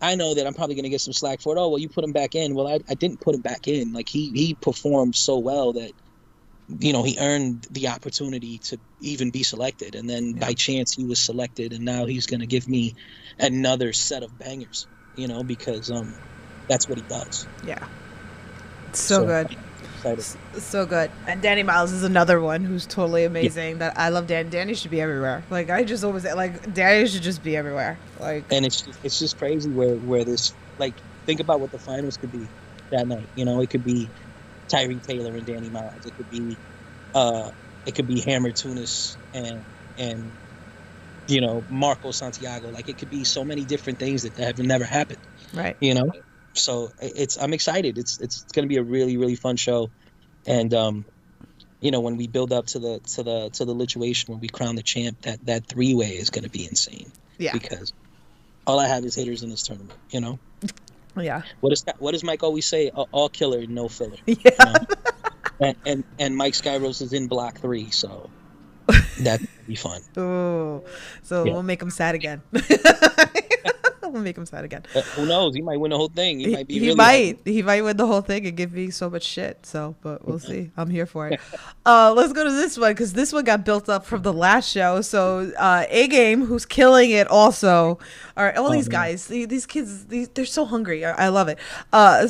S3: I know that I'm probably going to get some slack for it. Oh, well, you put him back in. Well, I didn't put him back in. Like he performed so well that, he earned the opportunity to even be selected. And then by chance he was selected, and now he's going to give me another set of bangers, because that's what he does.
S2: Yeah. So good. So good. And Danny Miles is another one who's totally amazing. Yeah. That I love. Danny should be everywhere. Like I just always like Danny should just be everywhere. Like,
S3: and it's just crazy where this, like, think about what the finals could be that night. It could be Tyree Taylor and Danny Miles. It could be Hammer Tunis and Marco Santiago. Like it could be so many different things that have never happened.
S2: Right.
S3: So I'm excited. It's going to be a really really fun show, and when we build up to the lituation when we crown the champ, that three-way is going to be insane.
S2: Yeah.
S3: Because all I have is hitters in this tournament.
S2: Yeah.
S3: What does Mike always say? All killer, no filler.
S2: Yeah.
S3: And Mike Skyros is in block 3, so that'd be fun.
S2: Oh, so
S3: Yeah.
S2: we'll make him sad again. We'll make him sad again.
S3: Who knows? He might win the whole thing. He might be.
S2: He
S3: really
S2: might. He might win the whole thing and give me so much shit. So, but we'll see. I'm here for it. Let's go to this one because this one got built up from the last show. So, A Game, who's killing it, also. All these guys, these kids, they're so hungry. I love it.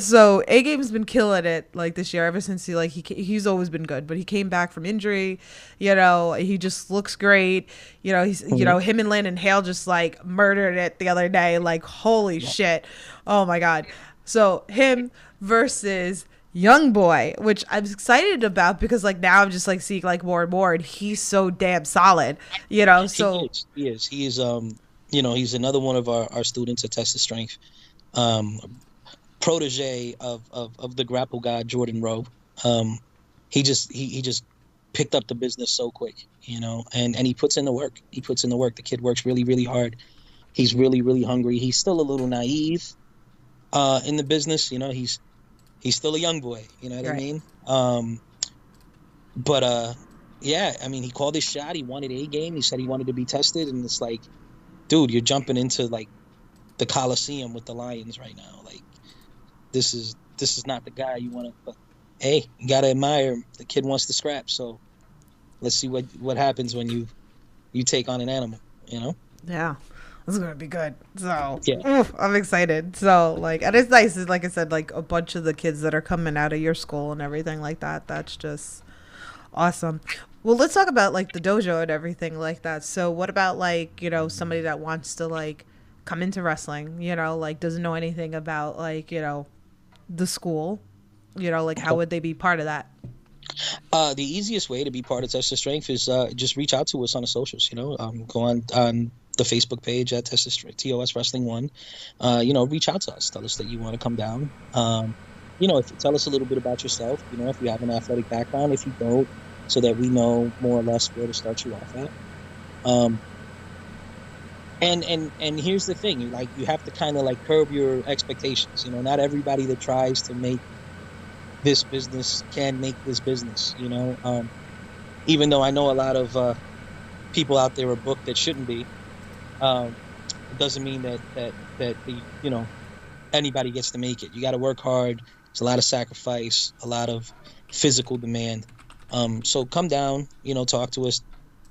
S2: So A Game's been killing it like this year ever since he's always been good, but he came back from injury. He just looks great. He's him and Landon Hale just like murdered it the other day. Like, holy shit. Oh my God. So him versus Young Boy, which I'm excited about because like now I'm just like seeing like more and more, and he's so damn solid. So
S3: he is. He's another one of our students at Test of Strength, protege of the grapple god Jordan Rowe. He just picked up the business so quick, and he puts in the work. The kid works really, really hard. He's really, really hungry. He's still a little naive in the business. He's still a young boy. You know what I mean? He called his shot. He wanted A Game. He said he wanted to be tested, and it's like, dude, you're jumping into like the Coliseum with the Lions right now. Like, this is not the guy you want to. But hey, you gotta admire him. The kid wants to scrap. So let's see what happens when you take on an animal.
S2: Yeah. This is gonna be good. So
S3: yeah.
S2: I'm excited. So like, and it's nice. Like I said, like a bunch of the kids that are coming out of your school and everything like that. That's just awesome. Well, let's talk about like the dojo and everything like that. So what about like somebody that wants to like come into wrestling? Like doesn't know anything about like the school. Like how would they be part of that?
S3: The easiest way to be part of Test of Strength is just reach out to us on the socials. Go on the Facebook page at TOS Wrestling 1. Reach out to us. Tell us that you want to come down. Tell us a little bit about yourself. If you have an athletic background, if you don't, so that we know more or less where to start you off at. And here's the thing: you have to kind of like curb your expectations. Not everybody that tries to make this business can make this business. Even though I know a lot of people out there are booked that shouldn't be. It doesn't mean that anybody gets to make it. You got to work hard. There's a lot of sacrifice, a lot of physical demand. So come down, talk to us,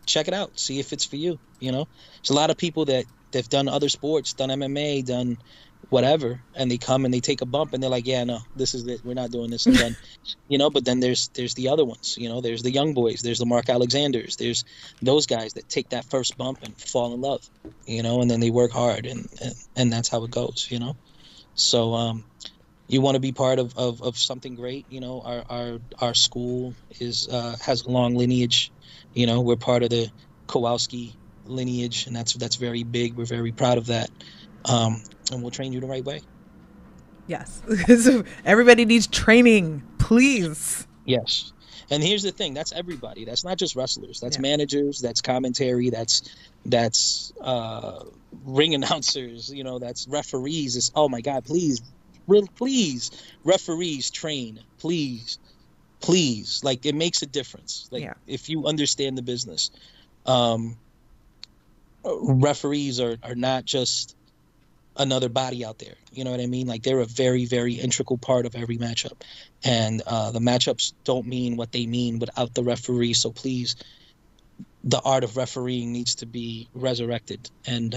S3: check it out, see if it's for you. There's a lot of people that have done other sports, done MMA, done whatever, and they come and they take a bump and they're like, yeah, no, this is it. We're not doing this again. But then there's the other ones. There's the young boys, there's the Mark Alexanders, there's those guys that take that first bump and fall in love, and then they work hard and that's how it goes. So you want to be part of something great. Our school has a long lineage. We're part of the Kowalski lineage, and that's very big. We're very proud of that. And we'll train you the right way.
S2: Yes. Everybody needs training, please.
S3: Yes. And here's the thing: that's everybody. That's not just wrestlers. That's managers. That's commentary. That's ring announcers. That's referees. It's, oh my God! Please, referees train. Please. Like, it makes a difference. Like, if you understand the business, referees are not just another body out there. You know what I mean? Like, they're a very, very integral part of every matchup. And the matchups don't mean what they mean without the referee. So please, the art of refereeing needs to be resurrected. And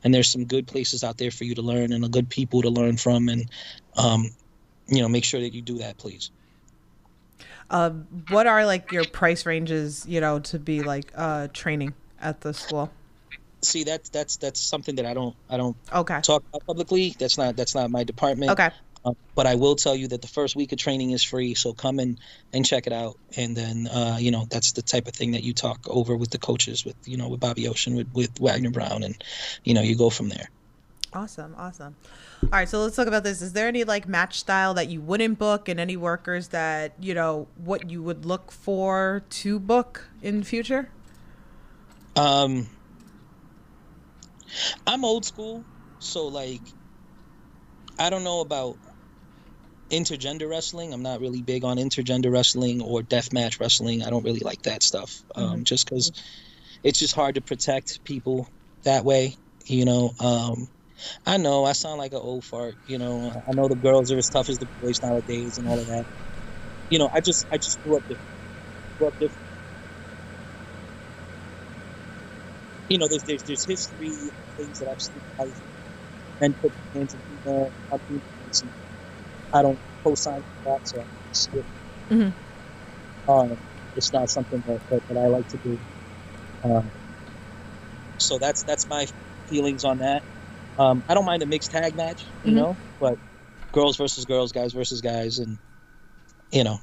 S3: there's some good places out there for you to learn and good people to learn from. And, make sure that you do that, please.
S2: What are like your price ranges, to be like training at the school?
S3: See, that's something that I don't
S2: okay.
S3: talk about publicly. That's not my department.
S2: Okay.
S3: But I will tell you that the first week of training is free, so come and check it out. And then that's the type of thing that you talk over with the coaches, with Bobby Ocean, with Wagner Brown, and you go from there.
S2: Awesome, awesome. All right, so let's talk about this. Is there any like match style that you wouldn't book, and any workers that what you would look for to book in future?
S3: Um, I'm old school, so like I don't know about intergender wrestling. I'm not really big on intergender wrestling or deathmatch wrestling. I don't really like that stuff.
S2: Mm-hmm.
S3: Just because it's just hard to protect people that way. I know I sound like an old fart. I know the girls are as tough as the boys nowadays and all of that. I just grew up different. Grew up different. There's history, things that I've seen in life, men put their hands in female, and I don't co-sign for that, so I just skip.
S2: Mm-hmm.
S3: It's not something that I like to do. Um, so that's my feelings on that. I don't mind a mixed tag match,
S2: Mm-hmm.
S3: but girls versus girls, guys versus guys, and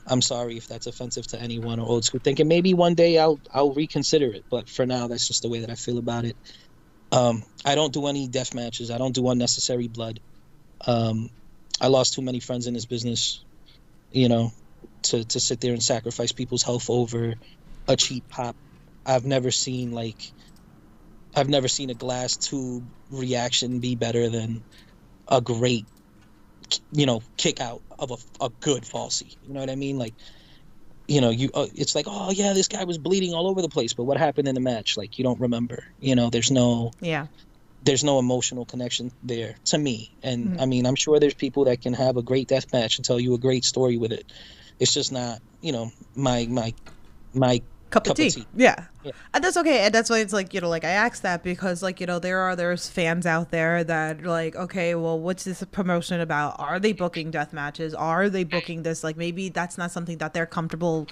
S3: I'm sorry if that's offensive to anyone or old school thinking. Maybe one day I'll reconsider it, but for now, that's just the way that I feel about it. I don't do any death matches. I don't do unnecessary blood. I lost too many friends in this business, to sit there and sacrifice people's health over a cheap pop. I've never seen a glass tube reaction be better than a great, kick out of a good falsie. You know what I mean? Like, it's like, oh yeah, this guy was bleeding all over the place, but what happened in the match? Like, you don't remember.
S2: Yeah.
S3: There's no emotional connection there to me. And
S2: Mm-hmm.
S3: I mean, I'm sure there's people that can have a great death match and tell you a great story with it. It's just not, my
S2: Cup of tea. Yeah.
S3: Yeah.
S2: And that's okay. And that's why it's like, like I asked that because like, there's fans out there that are like, okay, well, what's this promotion about? Are they booking death matches? Are they booking this? Like maybe that's not something that they're comfortable,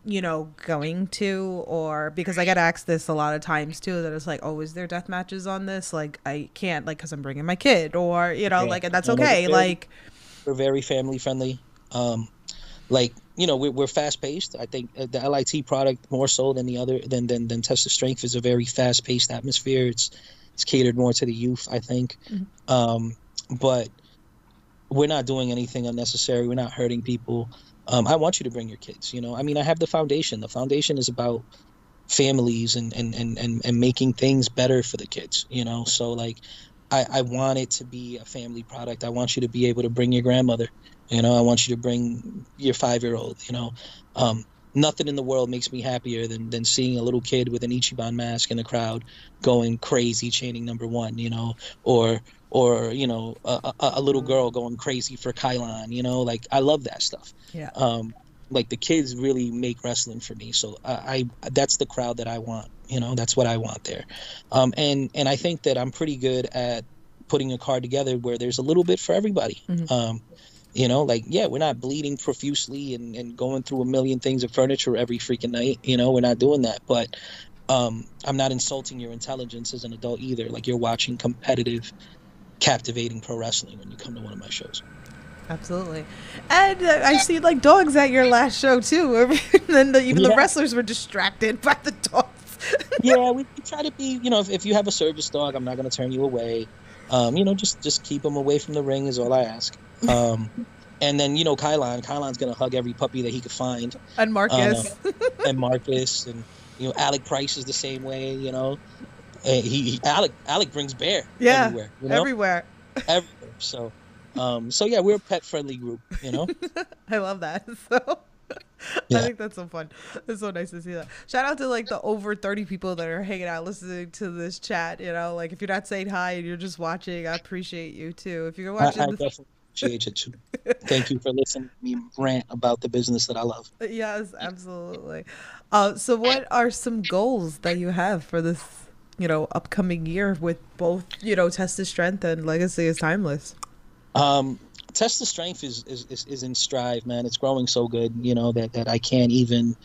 S2: going to, or because I get asked this a lot of times too, that it's like, oh, is there death matches on this? Like I can't, like, cause I'm bringing my kid, or,
S3: Yeah.
S2: like, and that's
S3: No,
S2: okay. Like,
S3: we're very family friendly. Like, we're fast paced. I think the LIT product more so than the other than Test of Strength is a very fast paced atmosphere. It's catered more to the youth, I think. But we're not doing anything unnecessary. We're not hurting people. I want you to bring your kids. I mean, I have the foundation. The foundation is about families and making things better for the kids. So like, I want it to be a family product. I want you to be able to bring your grandmother. I want you to bring your 5-year-old. Nothing in the world makes me happier than seeing a little kid with an Ichiban mask in the crowd going crazy chanting number 1, or a little girl going crazy for Kylon. Like, I love that stuff.
S2: yeah.
S3: Like, the kids really make wrestling for me. So I that's the crowd that I want. That's what I want there. And I think that I'm pretty good at putting a card together where there's a little bit for everybody.
S2: Mm-hmm.
S3: Like, yeah, we're not bleeding profusely and going through a million things of furniture every freaking night. We're not doing that. But I'm not insulting your intelligence as an adult either. Like, you're watching competitive, captivating pro wrestling when you come to one of my shows.
S2: Absolutely. And I see like dogs at your last show too. And then even the wrestlers were distracted by the dogs.
S3: Yeah, we try to be, if you have a service dog, I'm not going to turn you away. Just keep them away from the ring is all I ask. And then, Kylon's going to hug every puppy that he could find.
S2: And Marcus.
S3: And Alec Price is the same way, Alec brings bear everywhere,
S2: everywhere.
S3: Everywhere. So yeah, we're a pet friendly group,
S2: I love that. So
S3: Yeah.
S2: I think that's so fun. It's so nice to see that. Shout out to like the over 30 people that are hanging out listening to this chat. Like if you're not saying hi and you're just watching, I appreciate you too. If you're watching,
S3: I definitely appreciate it too. Thank you for listening to me rant about the business that I love.
S2: Yes, absolutely. So what are some goals that you have for this, upcoming year with both, Test of Strength and Legacy is Timeless?
S3: Test of Strength is in strive, man. It's growing so good, that I can't even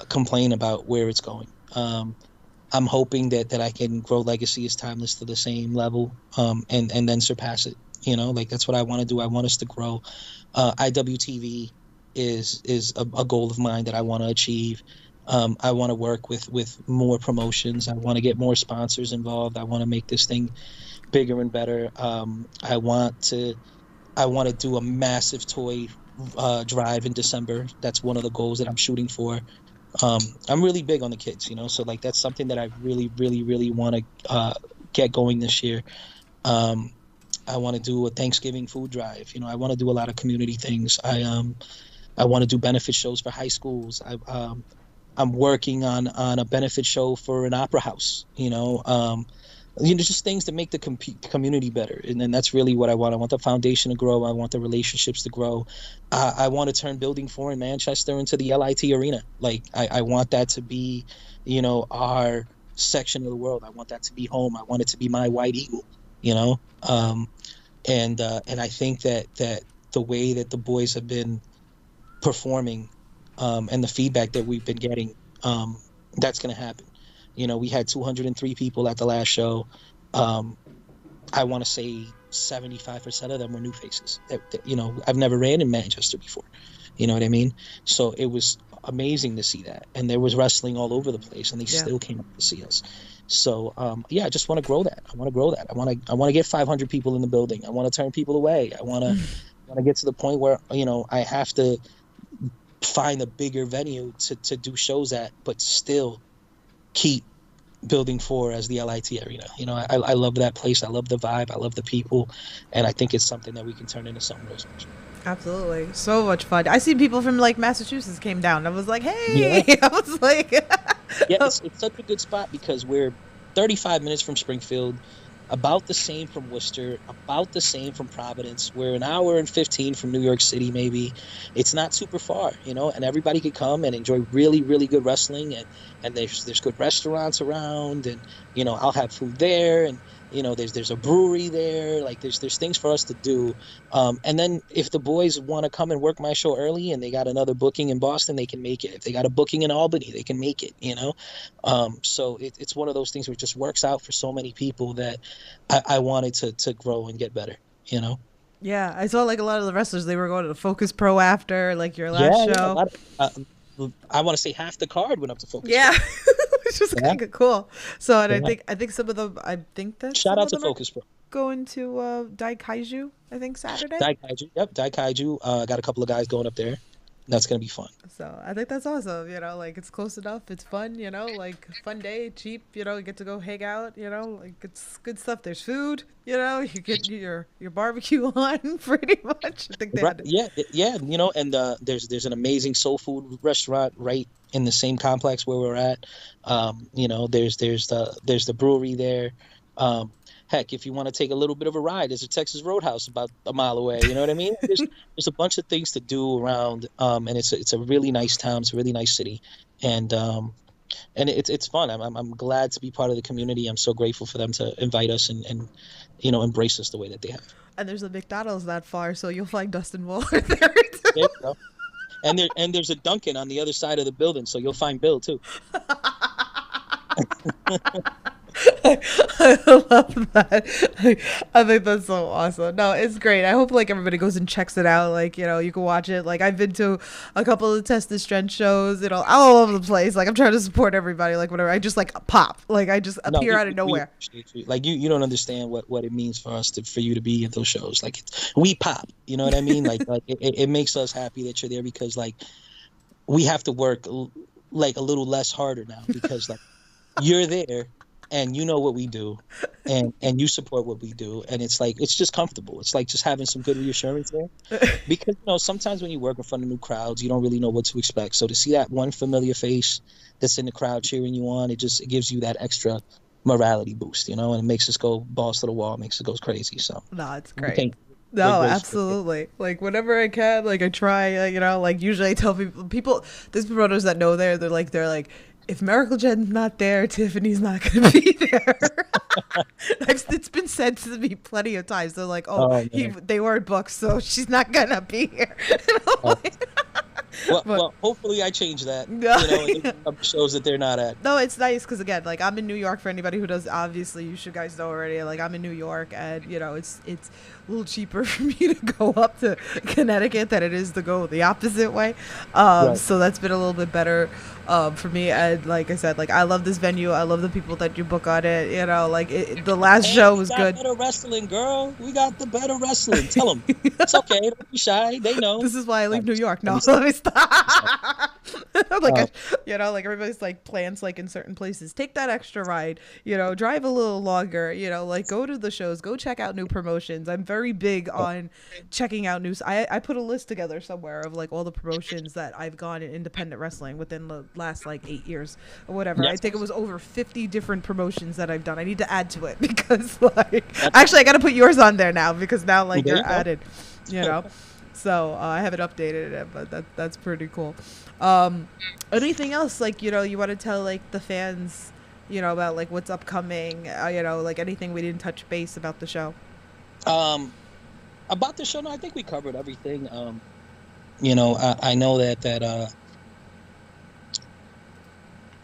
S3: complain about where it's going. I'm hoping that I can grow Legacy is Timeless to the same level, and then surpass it. Like that's what I want to do. I want us to grow. IWTV is a goal of mine that I want to achieve. I want to work with more promotions. I want to get more sponsors involved. I want to make this thing bigger and better. I want to do a massive toy drive in December. That's one of the goals that I'm shooting for. I'm really big on the kids, you know, so like that's something that I really, really, really want to get going this year. Um, I want to do a Thanksgiving food drive. You know, I want to do a lot of community things. I want to do benefit shows for high schools. I'm working on a benefit show for an opera house. Just things to make the community better, and then that's really what I want. I want the foundation to grow. I want the relationships to grow. I want to turn Building 4 in Manchester into the LIT Arena. Like I want that to be, our section of the world. I want that to be home. I want it to be my White Eagle. And I think that the way that the boys have been performing, and the feedback that we've been getting, that's going to happen. We had 203 people at the last show. I want to say 75% of them were new faces. I've never ran in Manchester before. You know what I mean? So it was amazing to see that. And there was wrestling all over the place, and they still came up to see us. So, I just want to grow that. I want to get 500 people in the building. I want to turn people away. I want to get to the point where, I have to find a bigger venue to do shows at, but still keep Building 4 as the LIT Arena. I love that place. I love the vibe. I love the people. And I think it's something that we can turn into something real special.
S2: Absolutely. So much fun. I see people from like Massachusetts came down. I was like, hey, I was like,
S3: it's such a good spot because we're 35 minutes from Springfield, about the same from Worcester, about the same from Providence. We're an hour and 15 from New York City, maybe. It's not super far, and everybody could come and enjoy really, really good wrestling. And there's good restaurants around, and, I'll have food there, and, there's a brewery there. Like there's things for us to do. And then if the boys want to come and work my show early and they got another booking in Boston, they can make it. If they got a booking in Albany, they can make it, So it's one of those things where it just works out for so many people that I wanted to grow and get better,
S2: Yeah, I saw like a lot of the wrestlers, they were going to the Focus Pro after like your last show.
S3: I want to say half the card went up to Focus
S2: Pro.
S3: Pro.
S2: Which is kind of cool. So, and I think some of them,
S3: shout out to Focus Pro.
S2: Going to Dai Kaiju, I think Saturday.
S3: Dai Kaiju, yep, Dai Kaiju. Got a couple of guys going up there. That's gonna be fun.
S2: So I think that's awesome. Like it's close enough. It's fun. Like fun day, cheap. You get to go hang out. Like it's good stuff. There's food. You get your barbecue on pretty much. I think they had it.
S3: Yeah. And there's an amazing soul food restaurant right in the same complex where we're at. There's the brewery there. Heck, if you want to take a little bit of a ride, there's a Texas Roadhouse about a mile away. You know what I mean? There's a bunch of things to do around, and it's a really nice town. It's a really nice city, and it's fun. I'm glad to be part of the community. I'm so grateful for them to invite us and embrace us the way that they have.
S2: And there's a McDonald's not far, so you'll find Dustin Waller there too.
S3: There you go. And there's a Dunkin' on the other side of the building, so you'll find Bill too.
S2: I love that. I think that's so awesome. No, it's great. I hope like everybody goes and checks it out. Like, you can watch it. Like I've been to a couple of Test the Strength shows, all over the place. Like I'm trying to support everybody. Like whatever. I just like pop. Like I just appear out of nowhere.
S3: Like you don't understand what it means for us for you to be at those shows. Like we pop. You know what I mean? like it makes us happy that you're there because like we have to work like a little less harder now because like you're there. And you know what we do, and you support what we do, and it's like it's just comfortable. It's like just having some good reassurance there, because sometimes when you work in front of new crowds, you don't really know what to expect. So to see that one familiar face that's in the crowd cheering you on, it gives you that extra morality boost, and it makes us go balls to the wall, makes it go crazy. So
S2: no, it's great. No, absolutely. Like whenever I can, like I try. Like usually I tell people, there's promoters that know they're like. If Miracle Jen's not there, Tiffany's not going to be there. It's been said to me plenty of times. They're like, they weren't booked, so she's not going to be here.
S3: Well, hopefully I change that. Shows that they're not at.
S2: No, it's nice because, again, like I'm in New York for anybody who does. Obviously, you should guys know already. Like I'm in New York, and, it's a little cheaper for me to go up to Connecticut than it is to go the opposite way. Right. So that's been a little bit better For me, and like I said, like I love this venue. I love the people that you book on it. You know, like the last
S3: Hey,
S2: show
S3: we
S2: was
S3: got
S2: good.
S3: better wrestling, girl. We got the better wrestling. Tell them it's okay. Don't be shy. They know.
S2: This is why I leave New York.
S3: Let
S2: No,
S3: me
S2: let me stop. Like,
S3: Uh,
S2: you know, like everybody's like plans like in certain places. Take that extra ride. You know, drive a little longer. You know, like go to the shows. Go check out new promotions. I'm very big on checking out news. I put a list together somewhere of like all the promotions that I've gone in independent wrestling within the last like 8 years or whatever. I
S3: yes.
S2: think it was over 50 different promotions that I've done. I need to add to it because like actually I got to put yours on there now because now like
S3: There
S2: you're
S3: you go.
S2: added. You know. So I haven't updated it, but that's pretty cool. Anything else like you know you want to tell like the fans, you know about like what's upcoming? You know like anything we didn't touch base about the show.
S3: About the show, no, I think we covered everything. You know, I know that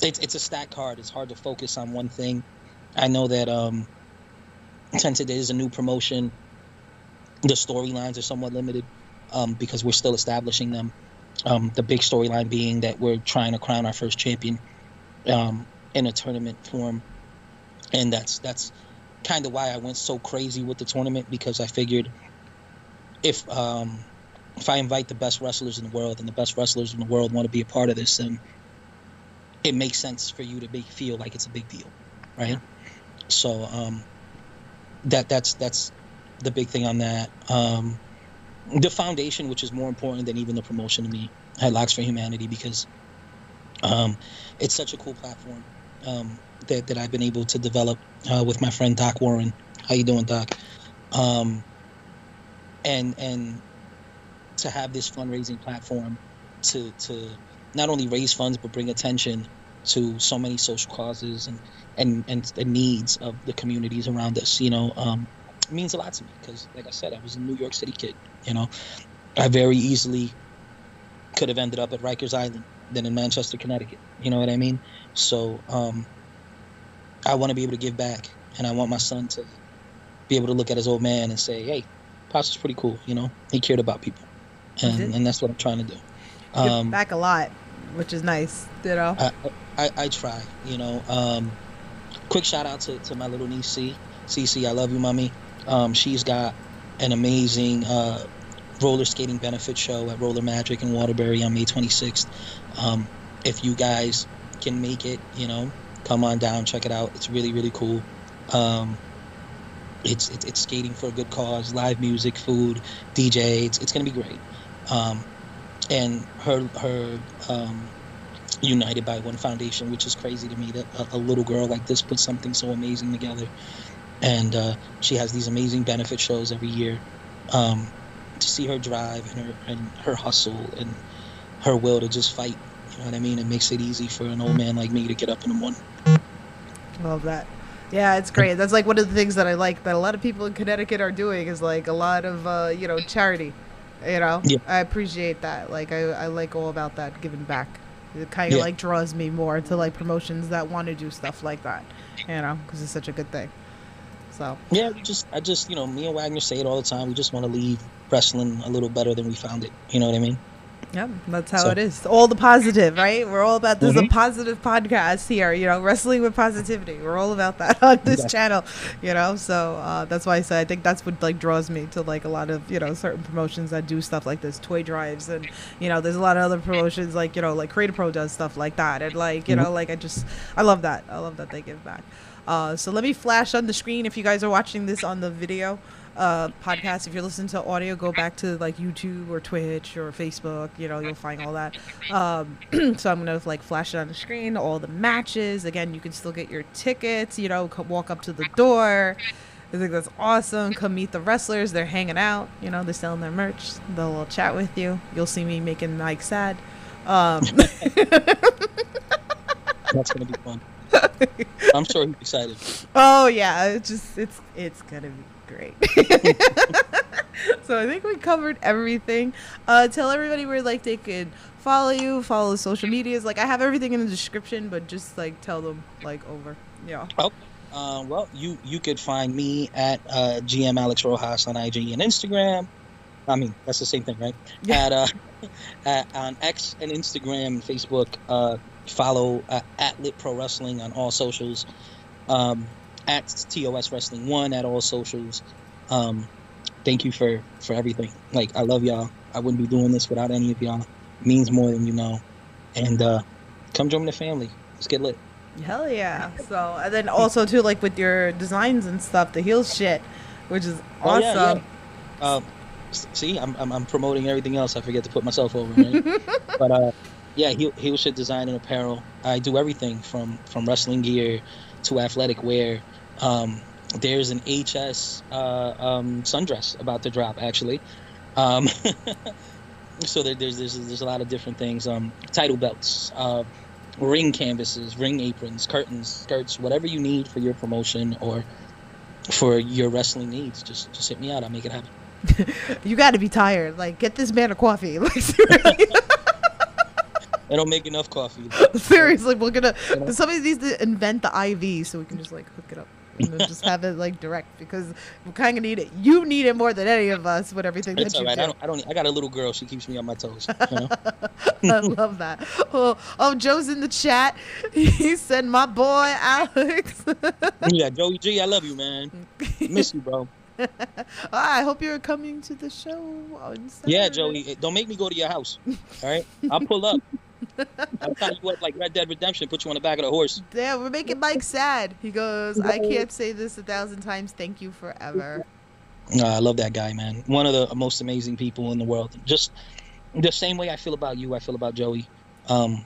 S3: it's a stacked card. It's hard to focus on one thing. I know that since it is a new promotion, the storylines are somewhat limited because we're still establishing them. The big storyline being that we're trying to crown our first champion in a tournament form, and that's kind of why I went so crazy with the tournament, because I figured if I invite the best wrestlers in the world and the best wrestlers in the world want to be a part of this, then it makes sense for you to feel like it's a big deal, right? So that's the big thing on that. The foundation, which is more important than even the promotion to me, Headlocks for Humanity, because it's such a cool platform that I've been able to develop with my friend Doc Warren. How you doing, Doc? And to have this fundraising platform to not only raise funds but bring attention to so many social causes and the needs of the communities around us, you know, it means a lot to me because, like I said, I was a New York City kid. You know, I very easily could have ended up at Rikers Island than in Manchester, Connecticut. You know what I mean? So I want to be able to give back, and I want my son to be able to look at his old man and say, hey, Pops was pretty cool. You know, he cared about people, and that's what I'm trying to do.
S2: Give back a lot, which is nice. You know,
S3: I try. You know, quick shout out to my little niece Cece. I love you, mommy. She's got an amazing roller skating benefit show at Roller Magic in Waterbury on May 26th. If you guys can make it, you know, come on down, check it out. It's really, really cool. It's skating for a good cause, live music, food, DJ. It's gonna be great. And her United by One Foundation, which is crazy to me that a little girl like this put something so amazing together. And she has these amazing benefit shows every year. To see her drive and her hustle and her will to just fight, you know what I mean? It makes it easy for an old man like me to get up in the morning.
S2: love that. Yeah, it's great. That's like one of the things that I like that a lot of people in Connecticut are doing is like a lot of you know, charity. You know,
S3: Yeah.
S2: I appreciate that. Like I like all about that giving back. It kind of
S3: Yeah.
S2: like draws me more to like promotions that want to do stuff like that. You know, because it's such a good thing. So
S3: Yeah, I just, you know, me and Wagner say it all the time. We just want to leave wrestling a little better than we found it. You know what I mean?
S2: yeah, that's how
S3: So-
S2: it is. All the positive, right? We're all about this is a
S3: Mhm.
S2: positive podcast here. You know, wrestling with positivity. We're all about that on this
S3: Yeah.
S2: channel. You know, so that's why I say I think that's what like draws me to like a lot of you know certain promotions that do stuff like this, toy drives, and you know, there's a lot of other promotions like you know like Creative Pro does stuff like that, and like you know like I love that. I love that they give back. So let me flash on the screen if you guys are watching this on the video podcast. If you're listening to audio, go back to like YouTube or Twitch or Facebook. You know, you'll find all that. So I'm gonna like flash it on the screen. All the matches. Again, you can still get your tickets. You know, walk up to the door. I think that's awesome. Come meet the wrestlers. They're hanging out. You know, they're selling their merch. They'll chat with you. You'll see me making Mike sad.
S3: That's gonna be fun. I'm sure he's excited.
S2: Oh yeah, it's gonna be great. So I think we covered everything. Tell everybody where like they could follow you, follow the social medias. Like I have everything in the description, but just like tell them like over. Yeah.
S3: Okay. Well, you could find me at GM Alex Rojas on IG and Instagram. I mean, that's the same thing, right?
S2: Yeah.
S3: At on X and Instagram and Facebook, Follow at Lit Pro Wrestling on all socials. At TOS Wrestling 1 at all socials. Thank you for everything. Like, I love y'all. I wouldn't be doing this without any of y'all. It means more than you know. And come join the family. Let's get lit.
S2: Hell yeah. So, and then also too, like with your designs and stuff, the heel shit, which is awesome.
S3: Yeah. See, I'm promoting everything else. I forget to put myself over, right? But yeah, heel shit design and apparel. I do everything from wrestling gear to athletic wear. There's an HS sundress about to drop, actually. So there's a lot of different things. Title belts, ring canvases, ring aprons, curtains, skirts, whatever you need for your promotion or for your wrestling needs. Just hit me out. I'll make it happen.
S2: You got to be tired. Like, get this man a coffee. Like, seriously.
S3: I don't make enough coffee.
S2: Seriously, we're gonna. Somebody needs to invent the IV so we can just like hook it up and then just have it like direct, because we kind of need it. You need it more than any of us with everything
S3: It's
S2: that
S3: all
S2: you
S3: right.
S2: do.
S3: I got a little girl. She keeps me on my toes. You know?
S2: I love that. Oh, Joe's in the chat. He said, "My boy Alex."
S3: Yeah, Joey G, I love you, man. Miss you, bro.
S2: I hope you're coming to the show on Saturday.
S3: Yeah, Joey, don't make me go to your house. All right, I'll pull up. I'll tie you up like Red Dead Redemption. Put you on the back of the horse.
S2: Yeah, we're making Mike sad. He goes, "I can't say this 1,000 times. Thank you forever."
S3: I love that guy, man. One of the most amazing people in the world. Just the same way I feel about you, I feel about Joey. Don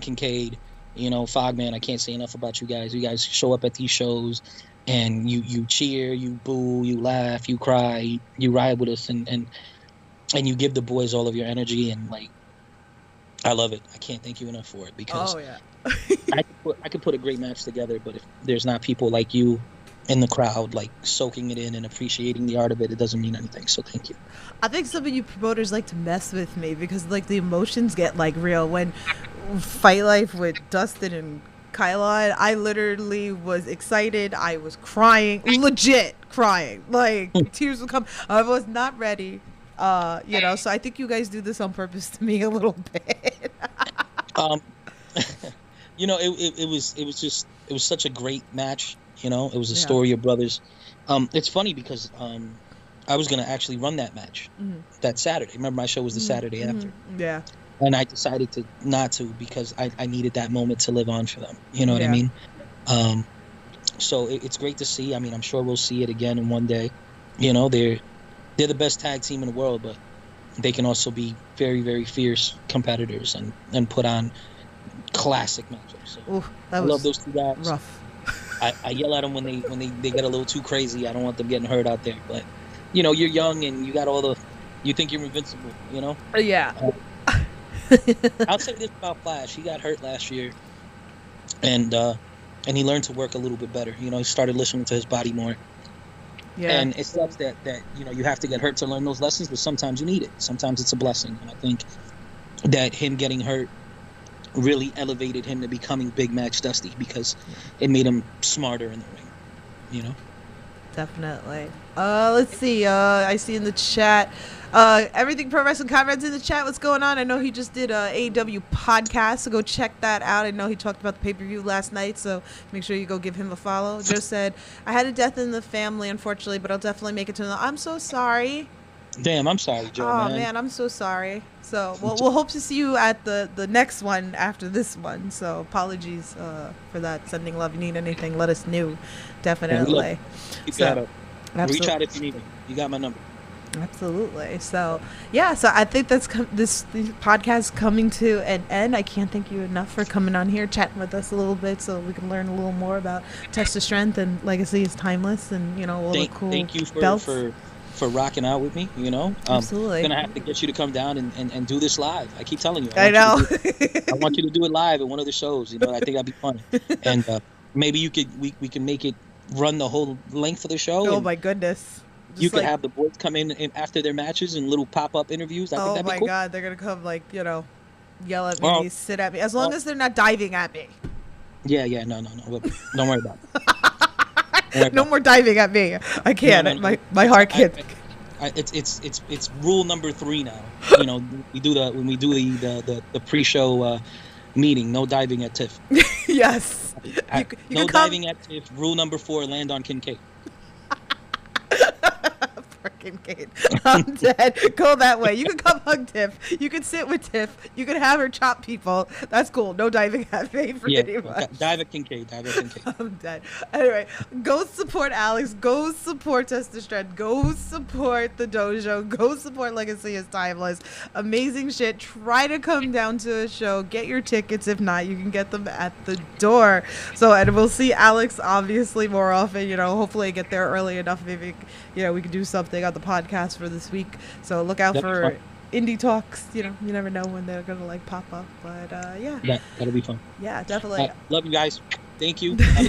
S3: Kincaid, Fogman. I can't say enough about you guys. You guys show up at these shows, and you cheer, you boo, you laugh, you cry, you ride with us, and you give the boys all of your energy, and like, I love it. I can't thank you enough for it, because I could put a great match together, but if there's not people like you in the crowd, like soaking it in and appreciating the art of it, it doesn't mean anything. So thank you.
S2: I think some of you promoters like to mess with me because like the emotions get like real. When Fight Life with Dustin and Kylon, I literally was excited. I was crying, legit crying. Like tears would come. I was not ready. So I think you guys do this on purpose to me a little bit.
S3: It was such a great match. It was a story of brothers. It's funny because I was gonna actually run that match that Saturday. Remember, my show was the Saturday after.
S2: Yeah.
S3: And I decided not to because I needed that moment to live on for them. You know what I mean? So it's great to see. I mean, I'm sure we'll see it again in one day. They're the best tag team in the world, but they can also be very, very fierce competitors and put on classic matchups. So I love those two guys.
S2: Rough.
S3: I yell at them when they get a little too crazy. I don't want them getting hurt out there. But you're young and you got you think you're invincible.
S2: Yeah.
S3: I'll say this about Flash. He got hurt last year, and he learned to work a little bit better. He started listening to his body more. Yeah. And it sucks that you have to get hurt to learn those lessons, but sometimes you need it. Sometimes it's a blessing. And I think that him getting hurt really elevated him to becoming Big Match Dusty, because it made him smarter in the ring.
S2: Definitely. Let's see. I see in the chat. Everything Pro Wrestling Conrad's in the chat. What's going on? I know he just did a AEW podcast, so go check that out. I know he talked about the pay-per-view last night, so make sure you go give him a follow. Joe said, "I had a death in the family, unfortunately, but I'll definitely make it to the." I'm so sorry.
S3: Damn, I'm sorry, Joe.
S2: Oh man, I'm so sorry. So we'll hope to see you at the next one after this one. So apologies for that. Sending love. You need anything, let us know. Definitely.
S3: Keep that up. Reach out if you need me. You got my number.
S2: Absolutely. So yeah, so I think that's this podcast coming to an end. I can't thank you enough for coming on here, chatting with us a little bit, so we can learn a little more about Test of Strength and Legacy is Timeless, and all the cool
S3: thank you
S2: belts.
S3: for rocking out with me.
S2: Absolutely.
S3: I'm gonna have to get you to come down and do this live. I keep telling you.
S2: I know.
S3: I want you to do it live at one of the shows. I think that'd be fun. And maybe we can make it run the whole length of the show.
S2: Oh my goodness.
S3: You could have the boys come in after their matches and little pop-up interviews. I think that'd be cool.
S2: Oh my God, they're gonna come yell at me, sit at me, as long as they're not diving at me.
S3: Yeah, no. Don't worry about it.
S2: No more diving at me. I can't. No. My heart can't.
S3: It's rule number 3 now. When we do the pre-show Meaning, no diving at Tiff.
S2: Yes. You
S3: No
S2: can come.
S3: diving at Tiff. Rule number 4: land on Kincaid.
S2: Fucking Kate. I'm dead. Go that way. You can come hug Tiff. You can sit with Tiff. You can have her chop people. That's cool. No diving at me, pretty much.
S3: Dive at Kincaid. Dive at Kincaid.
S2: I'm dead. Anyway, go support Alex. Go support Test Strength. Go support the dojo. Go support Legacy is Timeless. Amazing shit. Try to come down to a show. Get your tickets. If not, you can get them at the door. So, and we'll see Alex obviously more often. You know, hopefully get there early enough. Maybe, you know, we can do something on the podcast for this week. So look out for indie talks. You know, you never know when they're gonna like pop up. But yeah,
S3: That'll be fun.
S2: Yeah, definitely.
S3: Love you guys. Thank you. Have a good